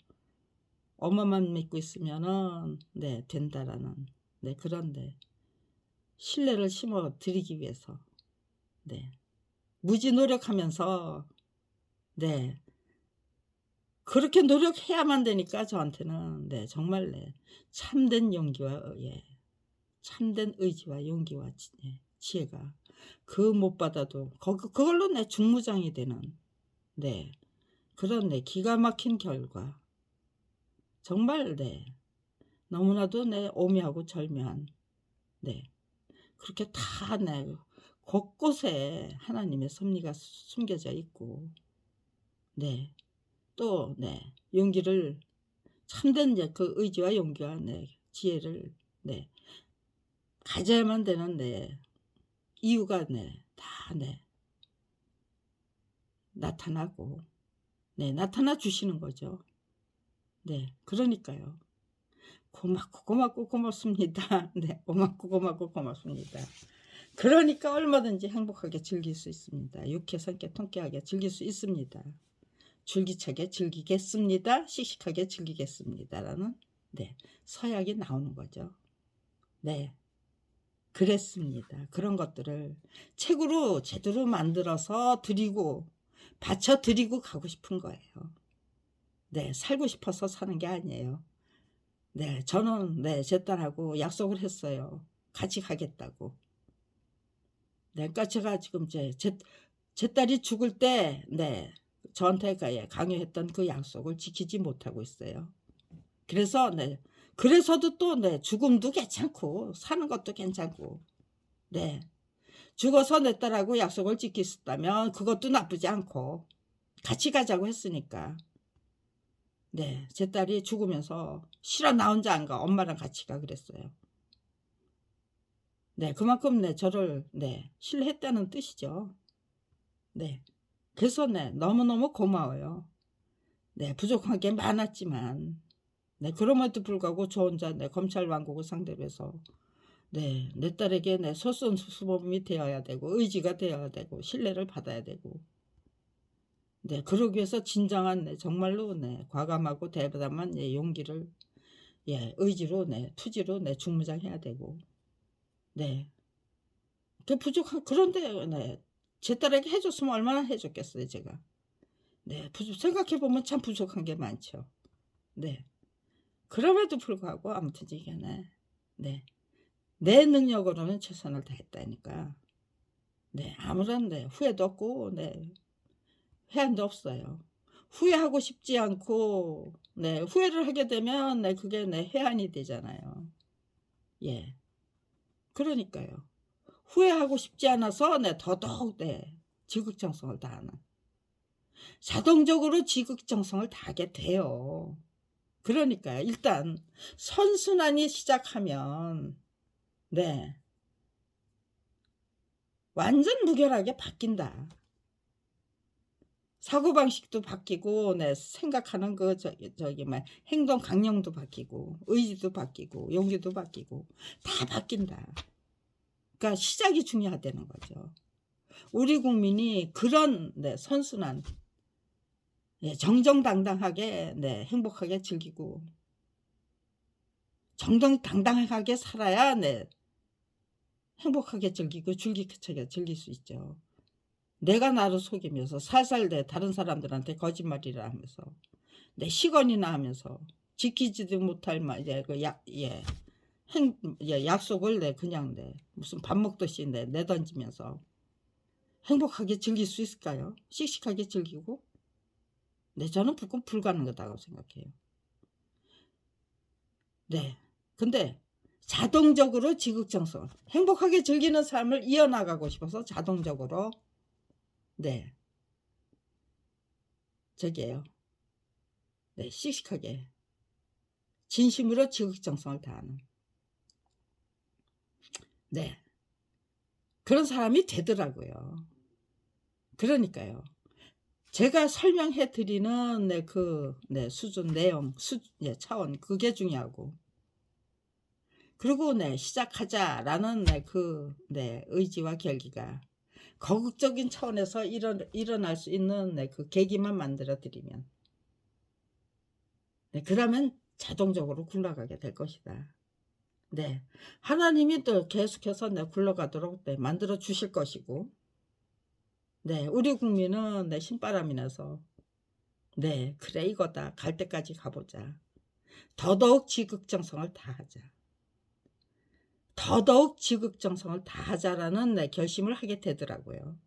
엄마만 믿고 있으면은 네 된다라는 네 그런 신뢰를 심어 드리기 위해서 네 무지 노력하면서 네 그렇게 노력해야만 되니까 저한테는 네 정말 네 참된 용기와 참된 의지와 용기와 지혜가 그 못 받아도 그걸로 내 중무장이 되는 네 그런 기가 막힌 결과 정말 너무나도 오묘하고 절묘한 그렇게 다 곳곳에 하나님의 섭리가 숨겨져 있고 또 용기를 참된 그 의지와 용기와 지혜를 가져야만 되는 이유가 다 나타나고 나타나 주시는 거죠. 그러니까요. 고맙고 고맙습니다. 고맙고 고맙습니다. 그러니까 얼마든지 행복하게 즐길 수 있습니다. 유쾌 상쾌 통쾌하게 즐길 수 있습니다. 줄기차게 즐기겠습니다. 씩씩하게 즐기겠습니다라는 서약이 나오는 거죠. 그랬습니다. 그런 것들을 책으로 제대로 만들어서 드리고 바쳐 드리고 가고 싶은 거예요. 살고 싶어서 사는 게 아니에요. 저는 제 딸하고 약속을 했어요. 같이 가겠다고. 그러니까 제가 지금 제 딸이 죽을 때 저한테 강요했던 그 약속을 지키지 못하고 있어요. 그래서 그래서도 또 죽음도 괜찮고 사는 것도 괜찮고 죽어서 내 딸하고 약속을 지킬 수 있다면 그것도 나쁘지 않고 같이 가자고 했으니까 제 딸이 죽으면서 싫어 나 혼자 안 가 엄마랑 같이 가 그랬어요. 그만큼 저를 신뢰했다는 뜻이죠. 그래서 너무너무 고마워요. 부족한 게 많았지만 그럼에도 불구하고 저 혼자 검찰 왕국을 상대로 해서 내 딸에게 솔선수범이 되어야 되고 의지가 되어야 되고 신뢰를 받아야 되고 그러기 위해서 진정한 정말로 과감하고 대담한 용기를 의지로 투지로 중무장해야 되고 그 부족한 그런데 제 딸에게 해줬으면 얼마나 해줬겠어요 제가. 생각해보면 참 부족한 게 많죠. 그럼에도 불구하고 아무튼 이게 내 능력으로는 최선을 다했다니까. 아무런 후회도 없고 회한도 없어요. 후회하고 싶지 않고 후회를 하게 되면 그게 회한이 되잖아요. 그러니까요. 후회하고 싶지 않아서 더더욱 지극정성을 다하는 자동적으로 지극정성을 다하게 돼요. 그러니까요. 일단 선순환이 시작하면 완전 무결하게 바뀐다. 사고방식도 바뀌고 생각하는 행동 강령도 바뀌고 의지도 바뀌고 용기도 바뀌고 다 바뀐다. 그러니까 시작이 중요하다는 거죠. 우리 국민이 그런 선순환 정정당당하게 행복하게 즐기고 정정당당하게 살아야 행복하게 즐기고 줄기차게 즐길 수 있죠. 내가 나를 속이면서 살살 다른 사람들한테 거짓말이라 하면서 시건이나 하면서 지키지도 못할 약속을 그냥 무슨 밥 먹듯이 내던지면서 행복하게 즐길 수 있을까요? 씩씩하게 즐기고 저는 그건 불가능하다고 생각해요. 근데 자동적으로 지극정성 행복하게 즐기는 삶을 이어나가고 싶어서 자동적으로 저기에요. 씩씩하게 진심으로 지극정성을 다하는 그런 사람이 되더라고요. 그러니까요. 제가 설명해 드리는 그 수준 내용 차원 그게 중요하고 그리고 네 시작하자라는 네 의지와 결기가 거국적인 차원에서 일어날 수 있는 그 계기만 만들어 드리면 그러면 자동적으로 굴러가게 될 것이다. 네. 하나님이 또 계속해서 굴러가도록 만들어 주실 것이고, 네. 우리 국민은 신바람이 나서, 네. 그래, 이거다. 갈 때까지 가보자. 더더욱 지극정성을 다하자. 더더욱 지극정성을 다하자라는 결심을 하게 되더라고요.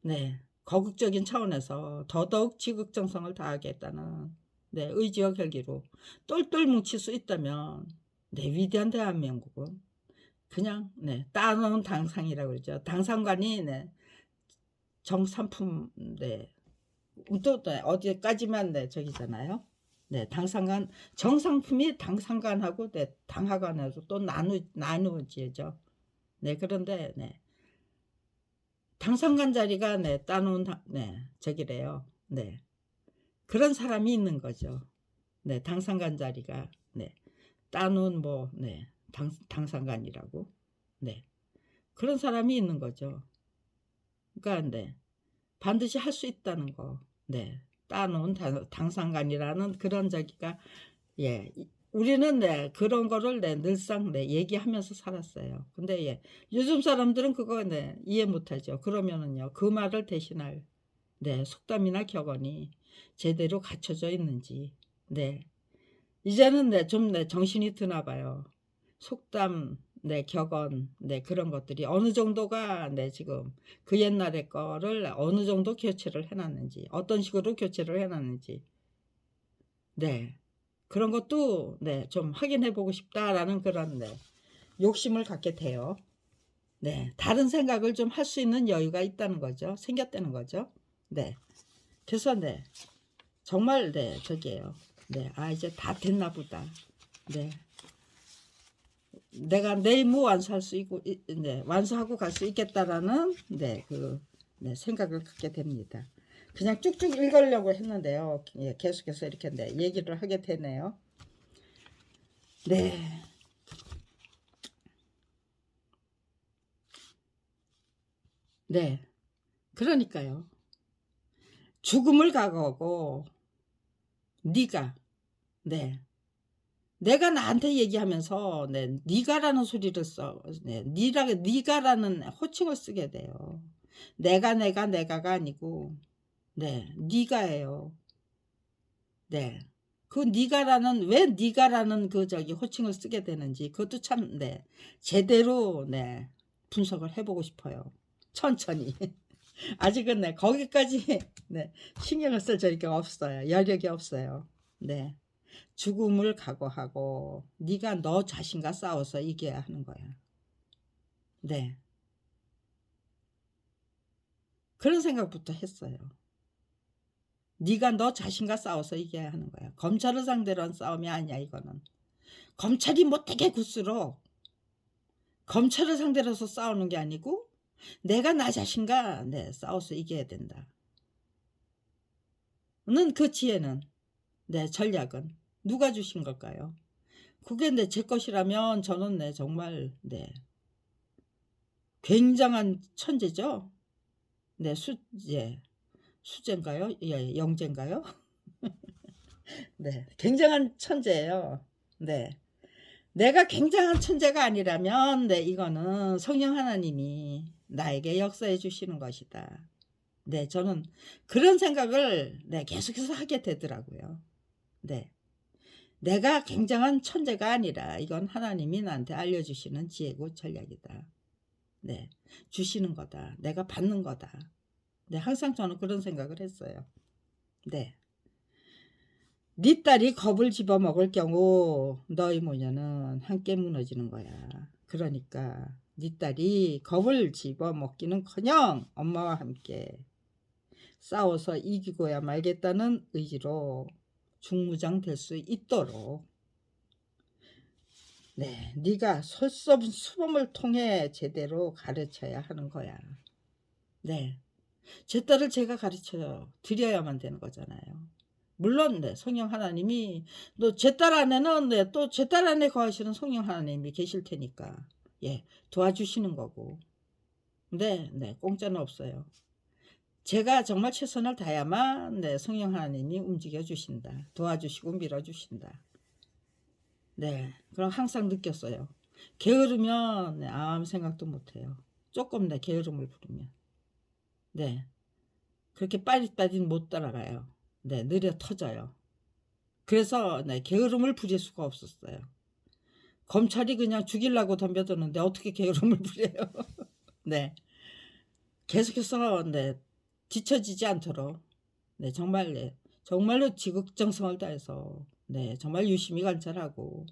네. 거국적인 차원에서 더더욱 지극정성을 다하겠다는 의지와 결기로 똘똘 뭉칠 수 있다면 위대한 대한민국은 그냥 따놓은 당상이라고 그러죠. 당상관이 정삼품 또 어디까지만 저기잖아요. 당상관 정상품이 당상관하고 당하관하고 또 나누어지죠. 그런데 당상관 자리가 따놓은 저기래요. 그런 사람이 있는 거죠. 당상관 자리가 따놓은 당상관이라고 그런 사람이 있는 거죠. 그러니까 반드시 할 수 있다는 거. 따놓은 당상관이라는 그런 저기가 우리는 그런 거를 늘상 얘기하면서 살았어요. 근데 요즘 사람들은 그거 이해 못하죠. 그러면은요 그 말을 대신할 속담이나 격언이 제대로 갖춰져 있는지 이제는 좀 정신이 드나 봐요. 속담 격언 그런 것들이 어느 정도가 지금 그 옛날의 거를 어느 정도 교체를 해놨는지 어떤 식으로 교체를 해놨는지 그런 것도 좀 확인해 보고 싶다라는 그런 욕심을 갖게 돼요. 다른 생각을 좀 할 수 있는 여유가 있다는 거죠. 생겼다는 거죠. 그래서 정말 저기예요. 아 이제 다 됐나 보다. 내가 내일 뭐 완수할 수 있고 완수하고 갈 수 있겠다라는 그 생각을 갖게 됩니다. 그냥 쭉쭉 읽으려고 했는데요. 계속해서 이렇게 얘기를 하게 되네요. 그러니까요. 죽음을 각오하고 네가 내가 나한테 얘기하면서 네가라는 소리를 써. 네가라는 호칭을 쓰게 돼요. 내가가 아니고 네가예요. 그 네가라는 왜 네가라는 그 저기 호칭을 쓰게 되는지 그것도 참 제대로 분석을 해보고 싶어요. 천천히. 아직은 거기까지 신경을 쓸 저기가 없어요. 여력이 없어요. 죽음을 각오하고 네가 너 자신과 싸워서 이겨야 하는 거야. 그런 생각부터 했어요. 네가 너 자신과 싸워서 이겨야 하는 거야. 검찰을 상대로 한 싸움이 아니야 이거는. 검찰이 못되게 굳수록 검찰을 상대로 해서 싸우는 게 아니고 내가 나 자신과 싸워서 이겨야 된다. 는 그 지혜는 전략은 누가 주신 걸까요? 그게 제 것이라면 저는 정말 굉장한 천재죠. 수재인가요? 영재인가요? 굉장한 천재예요. 내가 굉장한 천재가 아니라면 이거는 성령 하나님이 나에게 역사해 주시는 것이다. 저는 그런 생각을 계속해서 하게 되더라고요. 내가 굉장한 천재가 아니라 이건 하나님이 나한테 알려주시는 지혜고 전략이다. 주시는 거다. 내가 받는 거다. 항상 저는 그런 생각을 했어요. 네 딸이 겁을 집어먹을 경우 너희 모녀는 함께 무너지는 거야. 그러니까 네 딸이 겁을 집어먹기는커녕 엄마와 함께 싸워서 이기고야 말겠다는 의지로 중무장 될 수 있도록 네가 솔선수 수범을 통해 제대로 가르쳐야 하는 거야. 제 딸을 제가 가르쳐 드려야만 되는 거잖아요. 물론 네 성령 하나님이 또 제 딸 안에는 네 또 제 딸 안에 거하시는 성령 하나님이 계실 테니까 예 도와주시는 거고. 네 공짜는 없어요. 제가 정말 최선을 다해야만 네 성령 하나님이 움직여 주신다. 도와주시고 밀어 주신다. 네. 그럼 항상 느꼈어요. 게으르면 네 아무 생각도 못 해요. 쪼끔 네 게으름을 부리면. 네. 그렇게 빠릿빠릿 못 따라가요. 네. 느려 터져요. 그래서 네 게으름을 부릴 수가 없었어요. 검찰이 그냥 죽이려고 덤벼드는데 어떻게 게으름을 부려요. 네. 계속해서 네 뒤처지지 않도록 네 정말 네 정말로 지극정성을 다해서 네 정말 유심히 관찰하고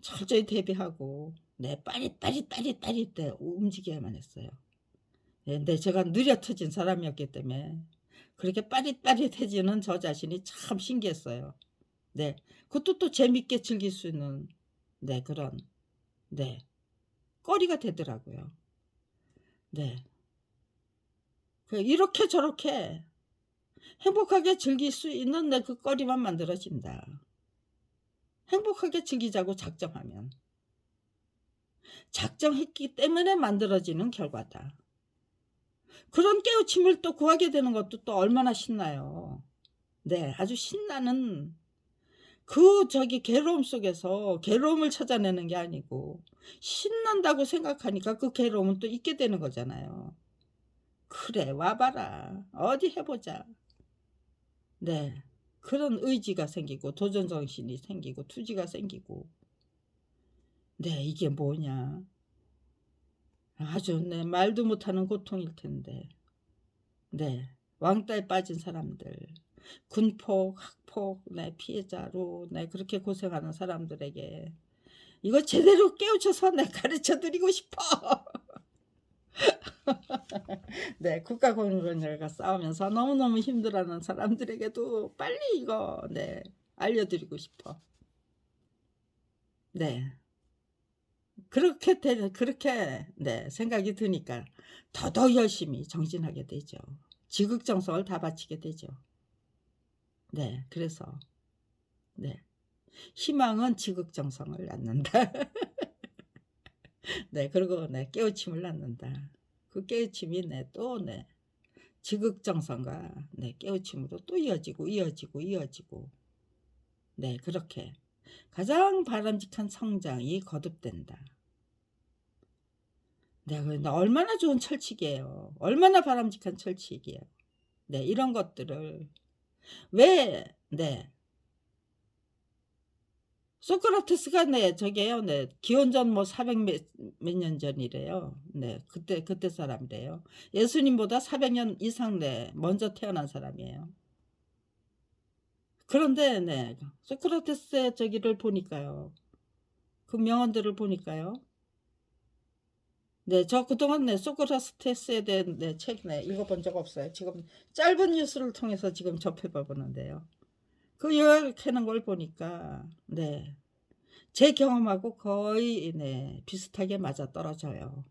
철저히 대비하고 네 빠릿빠릿 네 움직여야만 했어요. 네 근데 제가 느려 터진 사람이었기 때문에 그렇게 빠릿빠릿해지는 저 자신이 참 신기했어요. 네. 그것도 또 재밌게 즐길 수 있는 네 그런 네 거리가 되더라고요. 네. 이렇게 저렇게 행복하게 즐길 수 있는 네 그 거리만 만들어진다. 행복하게 즐기자고 작정하면. 작정했기 때문에 만들어지는 결과다. 그런 깨우침을 또 구하게 되는 것도 또 얼마나 신나요. 네. 아주 신나는 그 괴로움 속에서 괴로움을 찾아내는 게 아니고 신난다고 생각하니까 그 괴로움은 또 잊게 되는 거잖아요. '그래 와 봐라. 어디 해 보자.' 네. 그런 의지가 생기고 도전 정신이 생기고 투지가 생기고 네 이게 뭐냐. 아주 네 말도 못하는 고통일 텐데. 네. 왕따에 빠진 사람들, 군폭, 학폭 네 피해자로 네 그렇게 고생하는 사람들에게 이거 제대로 깨우쳐서 네 가르쳐 드리고 싶어. 네. 국가 공무원들과 싸우면서 너무너무 힘들어하는 사람들에게도 빨리 이거 네 알려 드리고 싶어. 네. 그렇게 네 생각이 드니까 더더욱 열심히 정진하게 되죠. 지극정성을 다 바치게 되죠. 네. 그래서 네. 희망은 지극정성을 낳는다. 네. 그리고 네 깨우침을 낳는다. 그 깨우침이 네 또 네 지극정성과 네 깨우침으로 또 이어지고 네 그렇게 가장 바람직한 성장이 거듭된다. 네. 근데 얼마나 좋은 철칙이에요. 얼마나 바람직한 철칙이에요. 네. 이런 것들을 왜 네. 소크라테스가 네 저게요. 네. 기원전 뭐 400 몇 년 전이래요. 네. 그때 사람이래요. 예수님보다 400년 이상 네 먼저 태어난 사람이에요. 그런데 네. 소크라테스의 저기를 보니까요. 그 명언들을 보니까요. 네. 저 그동안 네 소크라테스에 대한 네 책 네 읽어본 적 없어요. 지금 짧은 뉴스를 통해서 지금 접해 보는데요. 그 요약하는 걸 보니까 네. 제 경험하고 거의 네 비슷하게 맞아떨어져요.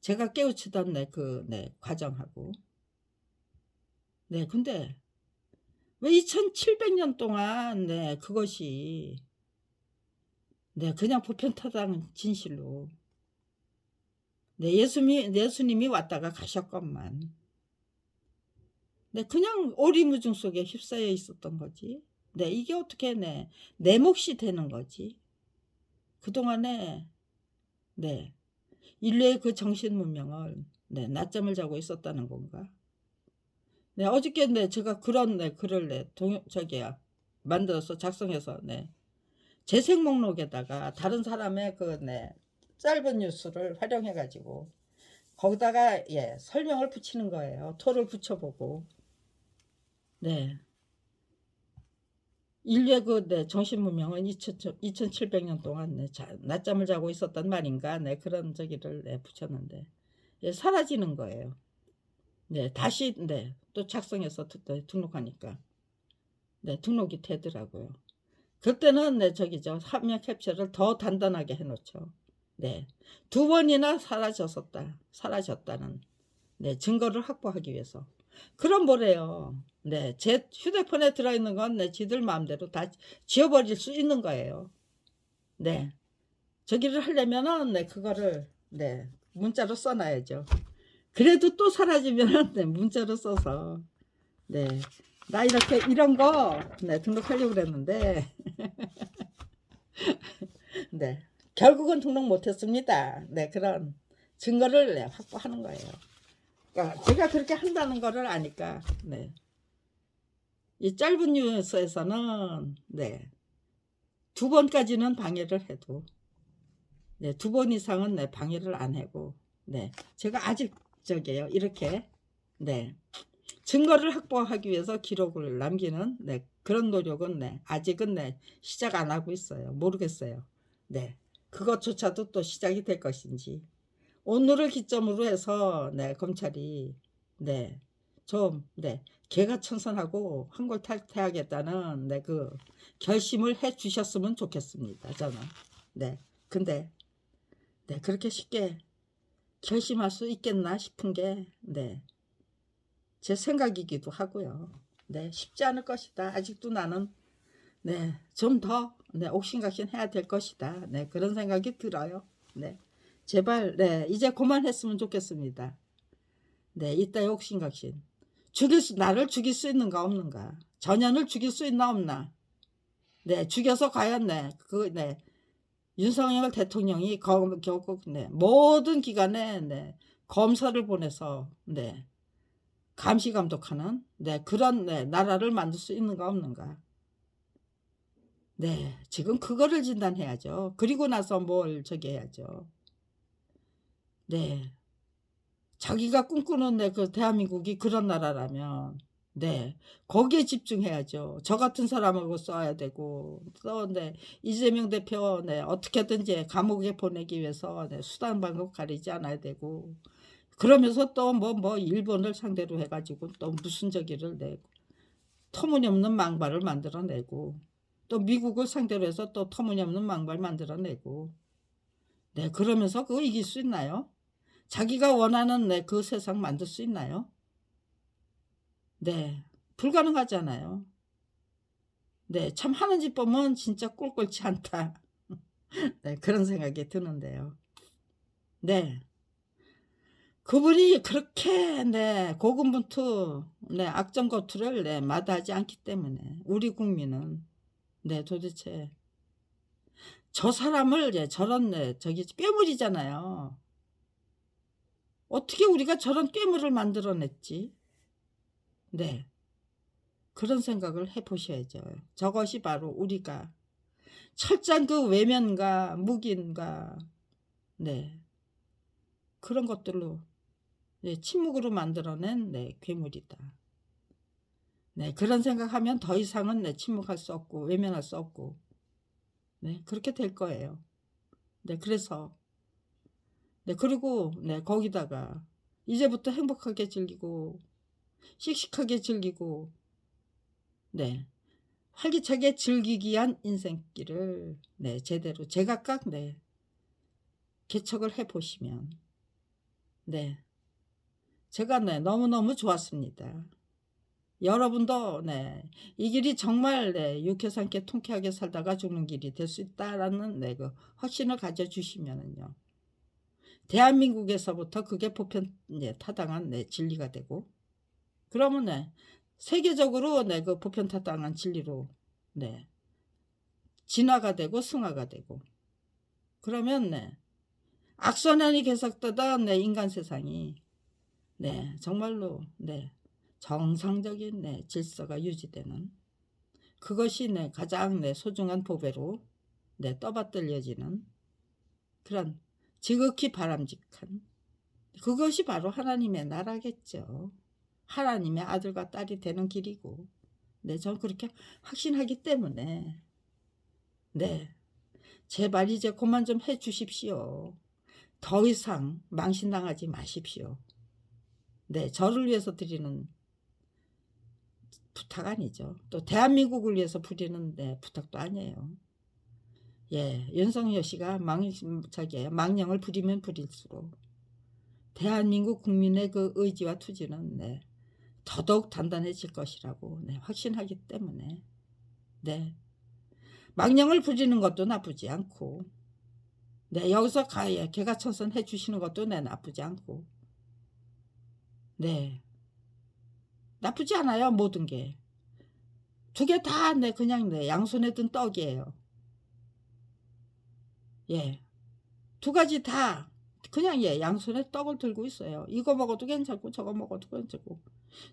제가 깨우치던 네 네 과정하고. 네 근데 왜 2700년 동안 네 그것이 네 그냥 보편토당 진실로 네 예수님이 왔다가 가셨건만 네 그냥 오리무중 속에 휩싸여 있었던 거지. 네 이게 어떻게 내 몫이 되는 거지. 그동안에 네 인류의 그 정신 문명을 네 낮잠을 자고 있었다는 건가? 네 어저께 네 제가 그런 네 글을 네 저기야 만들어서 작성해서 네 재생 목록에다가 다른 사람의 그 네 짧은 뉴스를 활용해 가지고 거기다가 예 설명을 붙이는 거예요. 토를 붙여 보고. 네. 인류의 그 네 정신 문명은 2700년 동안 네 낮잠을 자고 있었단 말인가 네 그런 저기를 네 붙였는데 예 사라지는 거예요. 네 다시 네 또 작성해서 등록하니까 네 등록이 되더라고요. 그때는 네 저기죠. 화면 캡처를 더 단단하게 해 놓죠. 네. 두 번이나 사라졌었다. 사라졌다는 네 증거를 확보하기 위해서. 그럼 뭐래요. 네. 제 휴대폰에 들어있는 건 네 지들 마음대로 다 지워버릴 수 있는 거예요. 네. 저기를 하려면은 네 그거를 네 문자로 써 놔야죠. 그래도 또 사라지면은 네 문자로 써서 네. 나 이렇게 이런 거 네 등록하려고 그랬는데 네. 결국은 등록 못 했습니다. 네. 그런 증거를 네 확보하는 거예요. 그러니까 제가 그렇게 한다는 거를 아니까 네. 이 짧은 뉴스에서는 네. 2번까지는 방해를 해도 네. 2번 이상은 네 방해를 안 하고 네. 제가 아직 저기에요. 이렇게 네. 증거를 확보하기 위해서 기록을 남기는 네. 그런 노력은 네. 아직은 네. 시작 안 하고 있어요. 모르겠어요. 네. 그것조차도 또 시작이 될 것인지. 오늘을 기점으로 해서 네. 검찰이 네. 좀 네. 개가천선하고 한골탈퇴하겠다는 네. 그 결심을 해 주셨으면 좋겠습니다. 저는. 네. 근데 네. 그렇게 쉽게 결심할 수 있겠나 싶은 게 네. 제 생각이기도 하고요. 네. 쉽지 않을 것이다. 아직도 나는 네. 좀 더 네. 옥신각신 해야 될 것이다. 네. 그런 생각이 들어요. 네. 제발 네. 이제 그만했으면 좋겠습니다. 네. 이따의 옥신각신. 나를 죽일 수 있는가 없는가. 전현을 죽일 수 있나 없나. 네. 죽여서 과연 네. 네. 윤석열 대통령이 결국 네. 모든 기관에 네. 검사를 보내서 네. 감시 감독하는 네. 그런 네. 나라를 만들 수 있는가 없는가. 네. 지금 그거를 진단해야죠. 그리고 나서 뭘 저기 해야죠. 네. 자기가 꿈꾸는 네, 그 대한민국이 그런 나라라면 네. 거기에 집중해야죠. 저 같은 사람하고 써야 되고 또 네. 이재명 대표 네. 어떻게든지 감옥에 보내기 위해서 네. 수단 방법 가리지 않아야 되고 그러면서 또 뭐 일본을 상대로 해 가지고 또 무슨 저기를 내고 터무니없는 망발을 만들어내고 또 미국을 상대로 해서 또 터무니없는 망발 만들어내고 네. 그러면서 그거 이길 수 있나요? 자기가 원하는 네. 그 세상 만들 수 있나요? 네. 불가능하잖아요. 네. 참 하는 짓 보면 진짜 꼴꼴치 않다. 네. 그런 생각이 드는데요. 네. 그분이 그렇게 네. 고군분투 네. 악정거투를 네. 마다하지 않기 때문에 우리 국민은 네. 도대체 저 사람을 네. 저런 네. 저기 괴물이잖아요. 어떻게 우리가 저런 괴물을 만들어냈지? 네. 그런 생각을 해 보셔야죠. 저것이 바로 우리가 철저한 그 외면과 묵인과 네. 그런 것들로 네. 침묵으로 만들어낸 네. 괴물이다. 네. 그런 생각하면 더 이상은 네. 침묵할 수 없고 외면할 수 없고 네. 그렇게 될 거예요. 네. 그래서 네. 그리고 네. 거기다가 이제부터 행복하게 즐기고 씩씩하게 즐기고 네. 활기차게 즐기기 위한 인생길을 네. 제대로 제각각 네. 개척을 해 보시면 네. 제가 네. 너무너무 좋았습니다. 여러분도 네. 이 길이 정말 네. 유쾌 함께 통쾌하게 살다가 죽는 길이 될 수 있다라는 네. 그 확신을 가져 주시면은요. 대한민국에서부터 그게 보편 네. 타당한 네. 진리가 되고 그러면 네. 세계적으로 네. 그 보편 타당한 진리로 네. 진화가 되고 승화가 되고 그러면 네. 악순환이 계속되던 네. 인간 세상이 네. 정말로 네. 정상적인 네. 질서가 유지되는 그것이 네. 가장 네. 소중한 보배로 네. 떠받들여지는 그런 지극히 바람직한 그것이 바로 하나님의 나라겠죠. 하나님의 아들과 딸이 되는 길이고 네. 저는 그렇게 확신하기 때문에 네. 제발 이제 그만 좀 해 주십시오. 더 이상 망신당하지 마십시오. 네. 저를 위해서 드리는 부탁 아니죠. 또 대한민국을 위해서 부리는 네. 부탁도 아니에요. 예. 윤석열 씨가 망령을 부리면 부릴수록 대한민국 국민의 그 의지와 투지는 네. 더더욱 단단해질 것이라고 네, 확신하기 때문에 네, 망령을 부리는 것도 나쁘지 않고 네, 여기서 개가천선 해주시는 것도 네, 나쁘지 않고 네, 나쁘지 않아요. 모든 게 두 개 다 네, 그냥 네, 양손에 든 떡이에요. 예, 두 가지 다 그냥 양손에 떡을 들고 있어요. 이거 먹어도 괜찮고 저거 먹어도 괜찮고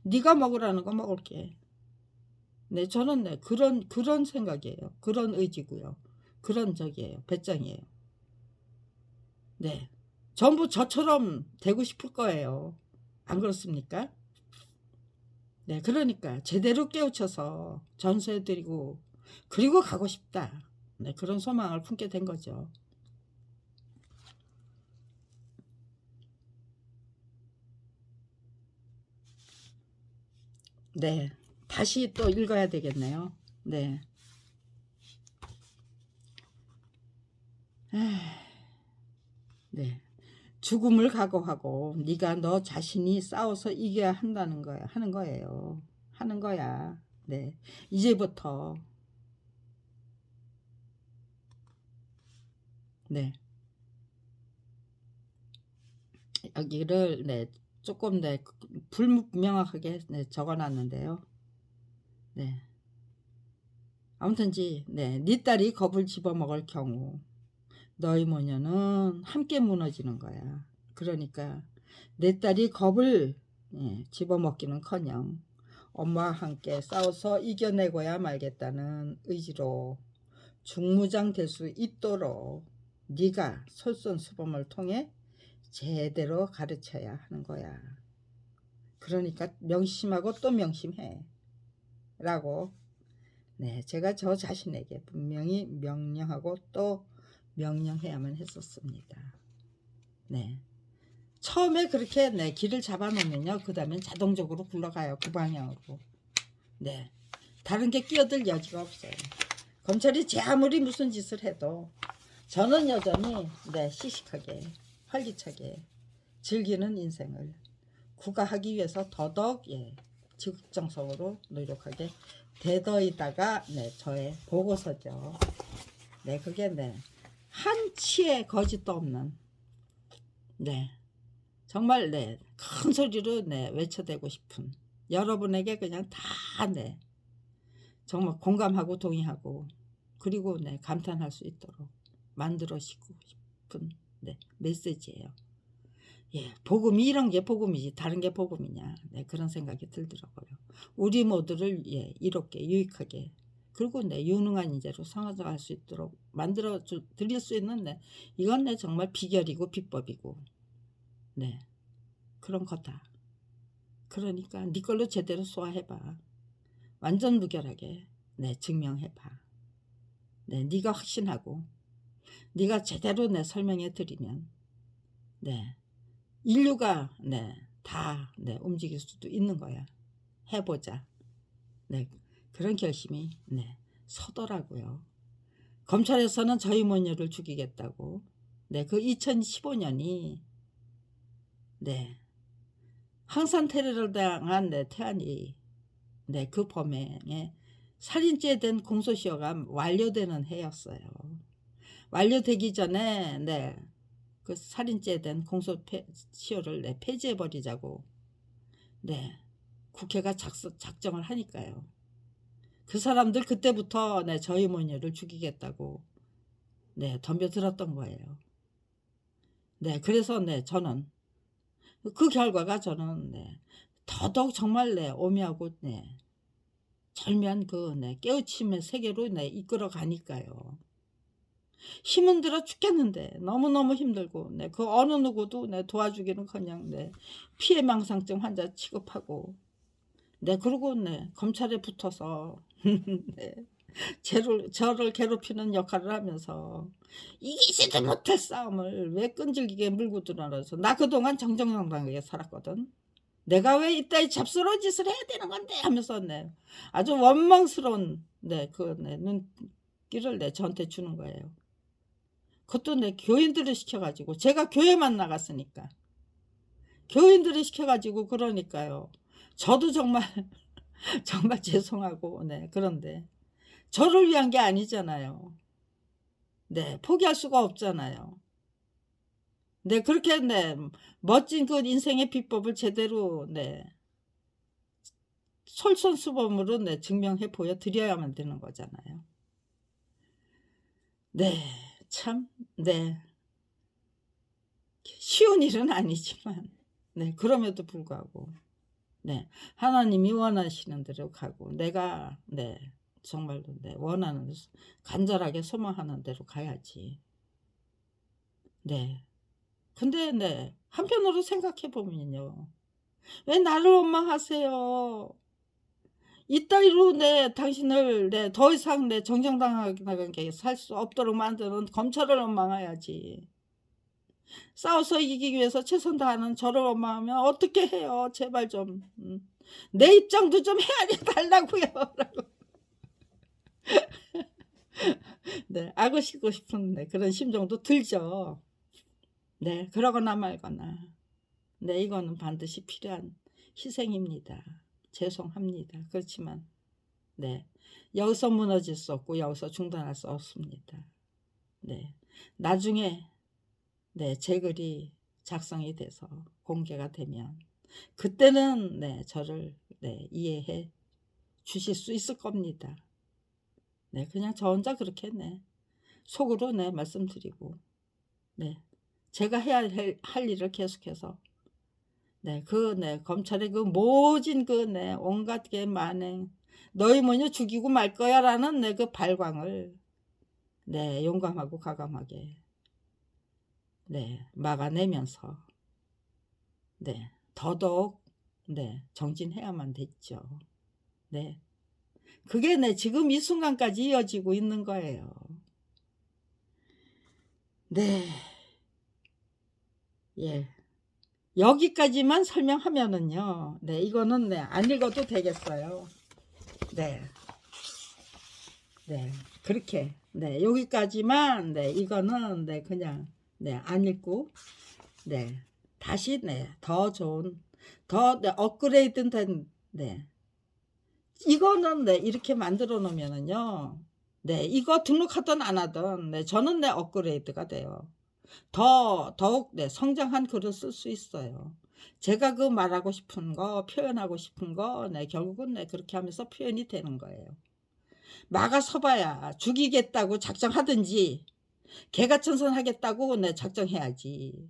네가 먹으라는 거 먹을게. 네, 저는 네, 그런 생각이에요. 그런 의지고요. 그런 적이에요. 배짱이에요. 네, 전부 저처럼 되고 싶을 거예요. 안 그렇습니까? 네, 그러니까 제대로 깨우쳐서 전수해드리고 그리고 가고 싶다. 네, 그런 소망을 품게 된 거죠. 네, 다시 또 읽어야 되겠네요. 네. 네. 죽음을 각오하고 네가 너 자신이 싸워서 이겨야 한다는 거야. 하는 거예요. 하는 거야. 네. 이제부터 네. 여기를 네. 조금 네. 불명확하게 네, 적어 놨는데요. 네. 아무튼지 네 딸이 겁을 집어먹을 경우 너희 모녀는 함께 무너지는 거야. 그러니까 내 딸이 겁을 집어먹기는커녕 엄마와 함께 싸워서 이겨내고야 말겠다는 의지로 중무장 될 수 있도록 네가 솔선수범을 통해 제대로 가르쳐야 하는 거야. 그러니까 명심하고 또 명심해 라고 네, 제가 저 자신에게 분명히 명령하고 또 명령해야만 했었습니다. 네. 처음에 그렇게 네, 길을 잡아놓으면요. 그 다음엔 자동적으로 굴러가요. 그 방향으로. 네. 다른 게 끼어들 여지가 없어요. 검찰이 제 아무리 무슨 짓을 해도 저는 여전히 네, 시식하게 활기차게 즐기는 인생을 구가하기 위해서 더더욱 적극적으로 노력하게 되더이다가 네, 저의 보고서죠. 네, 그게 네, 한치의 거짓도 없는 네, 정말 네, 큰 소리로 네, 외쳐대고 싶은 여러분에게 그냥 다 네, 정말 공감하고 동의하고 그리고 네, 감탄할 수 있도록 만들어시고 싶은 네, 메시지예요. 예, 복음이 이런 게 복음이지 다른 게 복음이냐 네, 그런 생각이 들더라고요. 우리 모두를 이롭게 유익하게 그리고 네, 유능한 인재로 성장할 수 있도록 만들어 드릴 수 있는 네, 이건 네, 정말 비결이고 비법이고 네, 그런 거다. 그러니까 네 걸로 제대로 소화해봐. 완전 무결하게 네, 증명해봐. 네, 네가 확신하고 네가 제대로 네, 설명해 드리면 네, 인류가 네, 다 네, 움직일 수도 있는 거야. 해보자. 네, 그런 결심이 네, 서더라고요. 검찰에서는 저희 모녀를 죽이겠다고. 네, 그 2015년이 네, 항산 테러를 당한 네, 태안이 네, 그 범행에 살인죄에 대한 공소시효가 완료되는 해였어요. 완료되기 전에 네, 그 살인죄에 대한 공소시효를 네, 폐지해버리자고 네, 국회가 작정을 하니까요. 그 사람들 그때부터 네, 저희 모녀를 죽이겠다고 네, 덤벼들었던 거예요. 네, 그래서 네, 저는 그 결과가 저는 네, 더더욱 정말 네, 오묘하고 네, 절묘한 그 네, 깨우침의 세계로 네, 이끌어 가니까요. 힘은 들어 죽겠는데 너무너무 힘들고 네, 그 어느 누구도 네, 도와주기는커녕 네, 피해망상증 환자 취급하고 네, 그리고 네, 검찰에 붙어서 네, 저를 괴롭히는 역할을 하면서 이기지도 못할 싸움을 왜 끈질기게 물고 들어서 나 그동안 정정당당하게 살았거든. 내가 왜 이따위 잡스러운 짓을 해야 되는 건데 하면서 네, 아주 원망스러운 네, 그 네, 눈길을 네, 저한테 주는 거예요. 그것도 내 교인들을 시켜가지고 제가 교회만 나갔으니까 교인들을 시켜가지고 그러니까요. 저도 정말 정말 죄송하고 네 그런데 저를 위한 게 아니잖아요. 네. 포기할 수가 없잖아요. 네 그렇게 네 멋진 그 인생의 비법을 제대로 네 솔선수범으로 네 증명해 보여 드려야만 되는 거잖아요. 네. 참 네. 쉬운 일은 아니지만 네 그럼에도 불구하고 네 하나님이 원하시는 대로 가고 내가 네 정말로 네 원하는 간절하게 소망하는 대로 가야지. 네. 근데 네 한편으로 생각해 보면요. '왜 나를 원망하세요. 이따위로 네 당신을 네 더 이상 네 정정당당하게 살 수 없도록 만드는 검찰을 원망해야지. 싸워서 이기기 위해서 최선 다하는 저를 원망하면 어떻게 해요. 제발 좀. 내 입장도 좀 헤아려 달라고요.' 라고 네 악으시고 싶은 네 그런 심정도 들죠. 네 그러거나 말거나. 네 이거는 반드시 필요한 희생입니다. 죄송합니다. 그렇지만 네 여기서 무너질 수 없고 여기서 중단할 수 없습니다. 네. 나중에 네 제 글이 작성이 돼서 공개가 되면 그때는 네 저를 네 이해해 주실 수 있을 겁니다. 네 그냥 저 혼자 그렇게 네 속으로 네 말씀드리고 네 제가 해야 할 일을 계속해서 네 네 검찰의 그 모진 그 네 온갖 게 만행 '너희 뭐냐 죽이고 말 거야.'라는 네 그 발광을 네 용감하고 과감하게 네 막아내면서 네 더더욱 네 정진해야만 됐죠. 네. 그게 네 지금 이 순간까지 이어지고 있는 거예요. 네. 예. 여기까지만 설명하면은요. 네 이거는 네 안 읽어도 되겠어요. 네. 네. 그렇게 네 여기까지만 네 이거는 네 그냥 네 안 읽고 네 다시 네 더 좋은 더 네 업그레이드 된 네 이거는 네 이렇게 만들어 놓으면은요. 네 이거 등록하든 안 하든 네 저는 네 업그레이드가 돼요. 더욱 네 성장한 글을 쓸 수 있어요. 제가 그 말하고 싶은 거 표현하고 싶은 거 네 결국은 네 그렇게 하면서 표현이 되는 거예요. 막아서 봐야 죽이겠다고 작정하든지 개가천선하겠다고 네 작정해야지.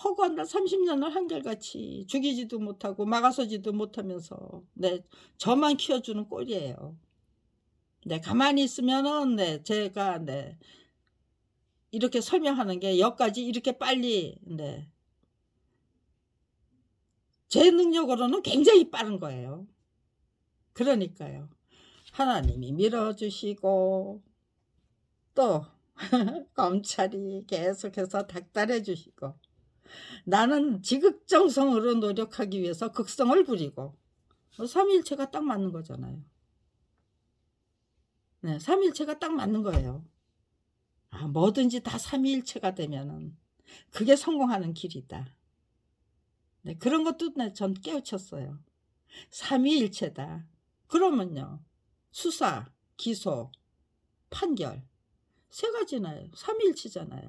허구한날 30년을 한결같이 죽이지도 못하고 막아서지도 못하면서 네 저만 키워주는 꼴이에요. 네 가만히 있으면은 네 제가 네 이렇게 설명하는 게 여기까지 이렇게 빨리 네 제 능력으로는 굉장히 빠른 거예요. 그러니까요. 하나님이 밀어주시고 또 검찰이 계속해서 닥달해 주시고 나는 지극정성으로 노력하기 위해서 극성을 부리고 삼위일체가 딱 맞는 거잖아요. 네 삼위일체가 딱 맞는 거예요. 아 뭐든지 다 삼위일체가 되면은 그게 성공하는 길이다. 네 그런 것도 네 전 깨우쳤어요. 삼위일체다. 그러면요. 수사, 기소, 판결 세 가지나요. 삼위일체잖아요.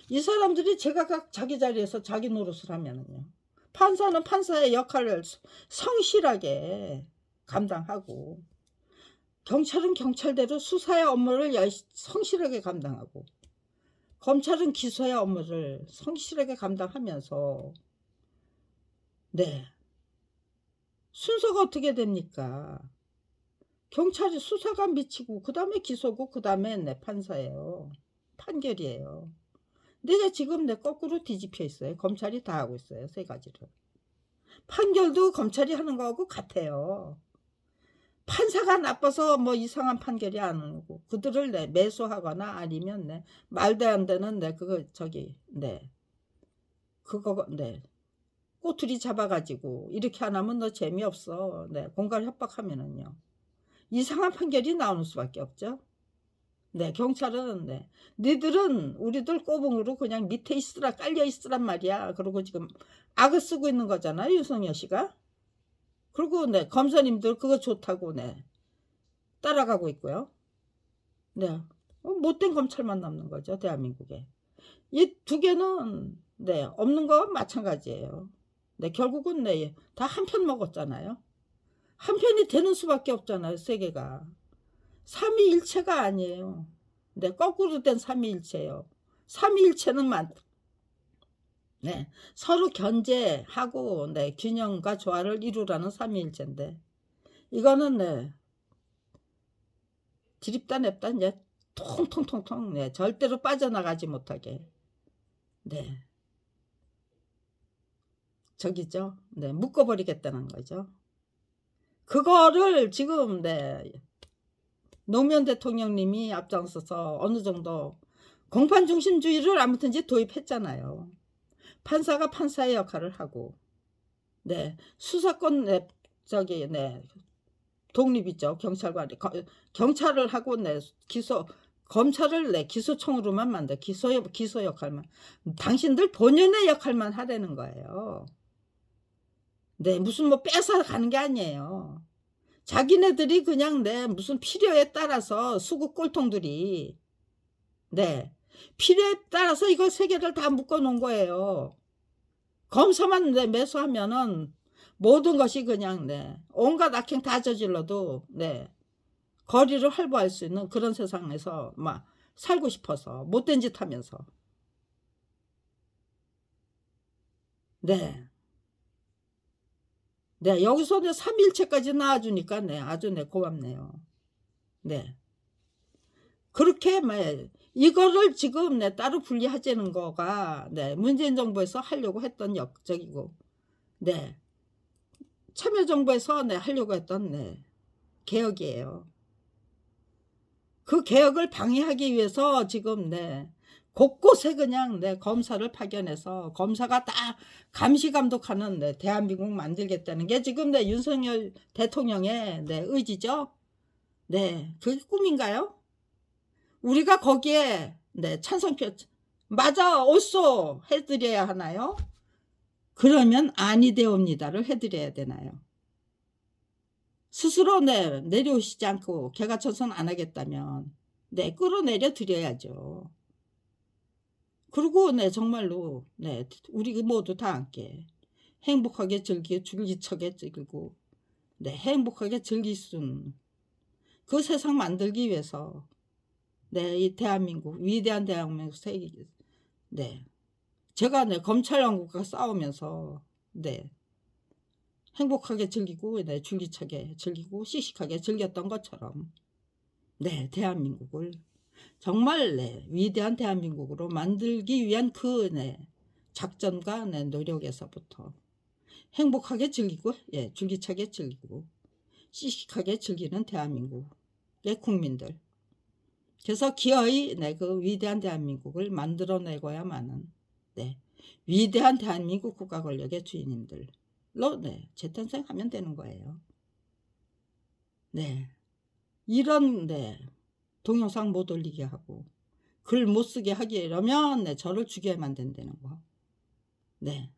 이 사람들이 제각각 자기 자리에서 자기 노릇을 하면은요. 판사는 판사의 역할을 성실하게 감당하고 경찰은 경찰대로 수사의 업무를 성실하게 감당하고 검찰은 기소의 업무를 성실하게 감당하면서 네. 순서가 어떻게 됩니까? 경찰이 수사관 미치고 그다음에 기소고 그다음에 네 판사예요. 판결이에요. 근데 지금 네 거꾸로 뒤집혀 있어요. 검찰이 다 하고 있어요. 세 가지를. 판결도 검찰이 하는 거하고 같아요. 판사가 나빠서 뭐 이상한 판결이 안 오고 그들을 네 매수하거나 아니면 네 말도 안 되는 네 그거 저기 네 그거 네 꼬투리 잡아 가지고 "이렇게 안 하면 너 재미없어." 네 공갈 협박하면은요. 이상한 판결이 나오는 수밖에 없죠. 네 경찰은 네 "니들은 우리들 꼬붕으로 그냥 밑에 있으라 깔려 있으란 말이야." 그러고 지금 악을 쓰고 있는 거잖아요 윤석열 씨가. 그리고 네, 검사님들 그거 좋다고 네, 따라가고 있고요. 네. 못된 검찰만 남는 거죠, 대한민국에. 이 두 개는 네, 없는 거 마찬가지예요. 네, 결국은 네, 다 한 편 먹었잖아요. 한 편이 되는 수밖에 없잖아요, 세계가. 삼위일체가 아니에요. 네, 거꾸로 된 삼위일체예요. 삼위일체는 네, 서로 견제하고 네, 균형과 조화를 이루라는 삼위일체인데 이거는 네, 드립다 냅다 이제 통통통통 네, 절대로 빠져나가지 못하게 네, 저기죠. 네, 묶어버리겠다는 거죠. 그거를 지금 네, 노무현 대통령님이 앞장서서 어느 정도 공판중심주의를 아무튼 이제 도입했잖아요. 판사가 판사의 역할을 하고 네, 수사권 네, 저기 네, 독립이죠. 경찰관이 경찰을 하고 네, 검찰을 네, 기소청으로만 만들 기소 역할만 당신들 본연의 역할만 하라는 거예요. 네, 무슨 뭐 뺏어 가는 게 아니에요. 자기네들이 그냥 네, 무슨 필요에 따라서 수구 꼴통들이 네, 필요에 따라서 이거 세 개를 다 묶어 놓은 거예요. 검사만 네, 매수하면은 모든 것이 그냥 네, 온갖 악행 다 저질러도 네, 거리를 활보할 수 있는 그런 세상에서 막 살고 싶어서 못된 짓 하면서 네, 네, 여기서 네, 3일체까지 나와주니까 네, 아주 네, 고맙네요. 네, 그렇게 이거를 지금 네, 따로 분리하자는 거가 네, 문재인 정부에서 하려고 했던 역적이고 네, 참여정부에서 네, 하려고 했던 네, 개혁이에요. 그 개혁을 방해하기 위해서 지금 네, 곳곳에 그냥 네, 검사를 파견해서 검사가 다 감시 감독하는 네, 대한민국 만들겠다는 게 지금 네, 윤석열 대통령의 네, 의지죠. 네, 그게 꿈인가요? 우리가 거기에 네, 찬성표 맞아 옳소 해드려야 하나요? 그러면 아니 되옵니다를 해드려야 되나요? 스스로 네, 내려오시지 않고 개가천선 안 하겠다면 네, 끌어내려 드려야죠. 그리고 네, 정말로 네, 우리 모두 다 함께 행복하게 즐기고 줄기차게 즐기고 네, 행복하게 즐길 수 있는 그 세상 만들기 위해서 네, 이 대한민국 위대한 대한민국 네, 제가 네, 검찰왕국과 싸우면서 네, 행복하게 즐기고 네, 줄기차게 즐기고 씩씩하게 즐겼던 것처럼 네, 대한민국을 정말 네, 위대한 대한민국으로 만들기 위한 그 네, 작전과 네, 노력에서부터 행복하게 즐기고 예, 줄기차게 즐기고 씩씩하게 즐기는 대한민국의 국민들. 그래서 기어이 네, 그 위대한 대한민국을 만들어내고야만은 네, 위대한 대한민국 국가 권력의 주인님들로 네, 재탄생하면 되는 거예요. 네, 이런 네, 동영상 못 올리게 하고 글 못 쓰게 하게 이러면 네, 저를 죽여야만 된다는 거. 네,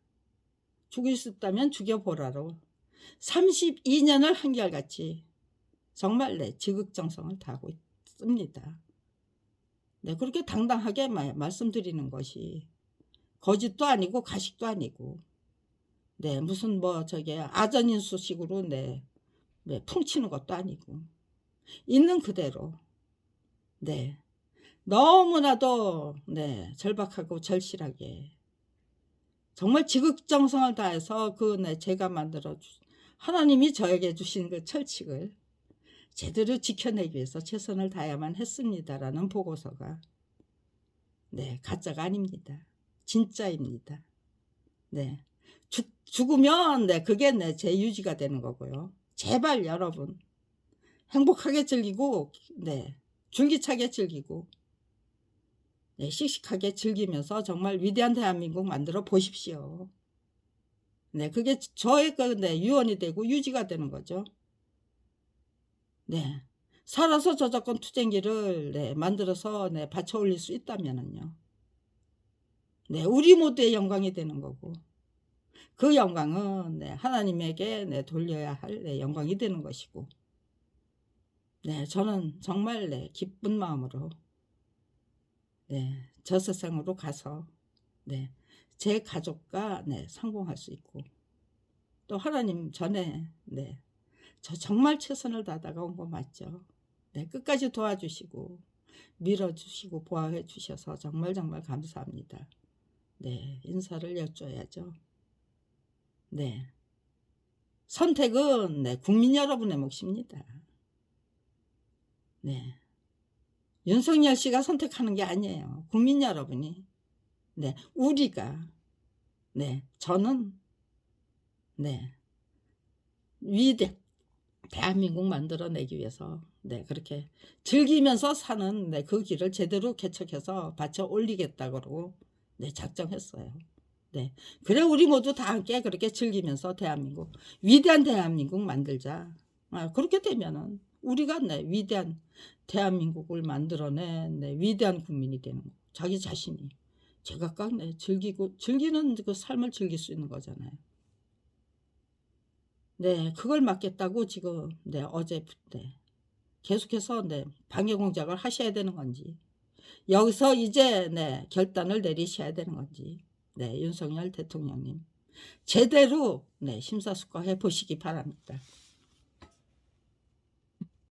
죽일 수 있다면 죽여보라로 32년을 한결같이 정말 네, 지극정성을 다하고 있습니다. 네, 그렇게 당당하게 말씀드리는 것이 거짓도 아니고 가식도 아니고 네, 무슨 뭐 저게 아전인수식으로 네, 풍치는 것도 아니고 있는 그대로 네, 너무나도 네, 절박하고 절실하게 정말 지극정성을 다해서 그 네, 제가 만들어 하나님이 저에게 주신 그 철칙을 제대로 지켜내기 위해서 최선을 다해야만 했습니다라는 보고서가 네, 가짜가 아닙니다. 진짜입니다. 네, 죽으면 네, 그게 네, 제 유지가 되는 거고요. 제발 여러분 행복하게 즐기고 네, 줄기차게 즐기고 네, 씩씩하게 즐기면서 정말 위대한 대한민국 만들어 보십시오. 네, 그게 저의 그 네, 유언이 되고 유지가 되는 거죠. 네, 살아서 저작권 투쟁기를 네, 만들어서 네, 받쳐 올릴 수 있다면은요. 네, 우리 모두의 영광이 되는 거고 그 영광은 네 하나님에게 네 돌려야 할 네 영광이 되는 것이고 네 저는 정말 네 기쁜 마음으로 네 저 세상으로 가서 네 제 가족과 네 성공할 수 있고 또 하나님 전에 네 저 정말 최선을 다하다가 온 거 맞죠. 네 끝까지 도와주시고 밀어주시고 보호해 주셔서 정말 정말 감사합니다. 네 인사를 여쭤야죠. 네. 선택은 네 국민 여러분의 몫입니다. 네. 윤석열 씨가 선택하는 게 아니에요. 국민 여러분이. 네. 우리가 네. 저는 네. 위대 대한민국 만들어내기 위해서 네 그렇게 즐기면서 사는 네 그 길을 제대로 개척해서 받쳐 올리겠다 그러고 네 작정했어요. 네. 그래 우리 모두 다 함께 그렇게 즐기면서 대한민국 위대한 대한민국 만들자. 아 그렇게 되면은 우리가 네 위대한 대한민국을 만들어낸 네 위대한 국민이 되는 거. 자기 자신이 제각각 네 즐기는 그 삶을 즐길 수 있는 거잖아요. 네. 그걸 막겠다고 지금 네 어제 네 계속해서 네 방해 공작을 하셔야 되는 건지 여기서 이제 네 결단을 내리셔야 되는 건지 네 윤석열 대통령님 제대로 네 심사숙고해 보시기 바랍니다.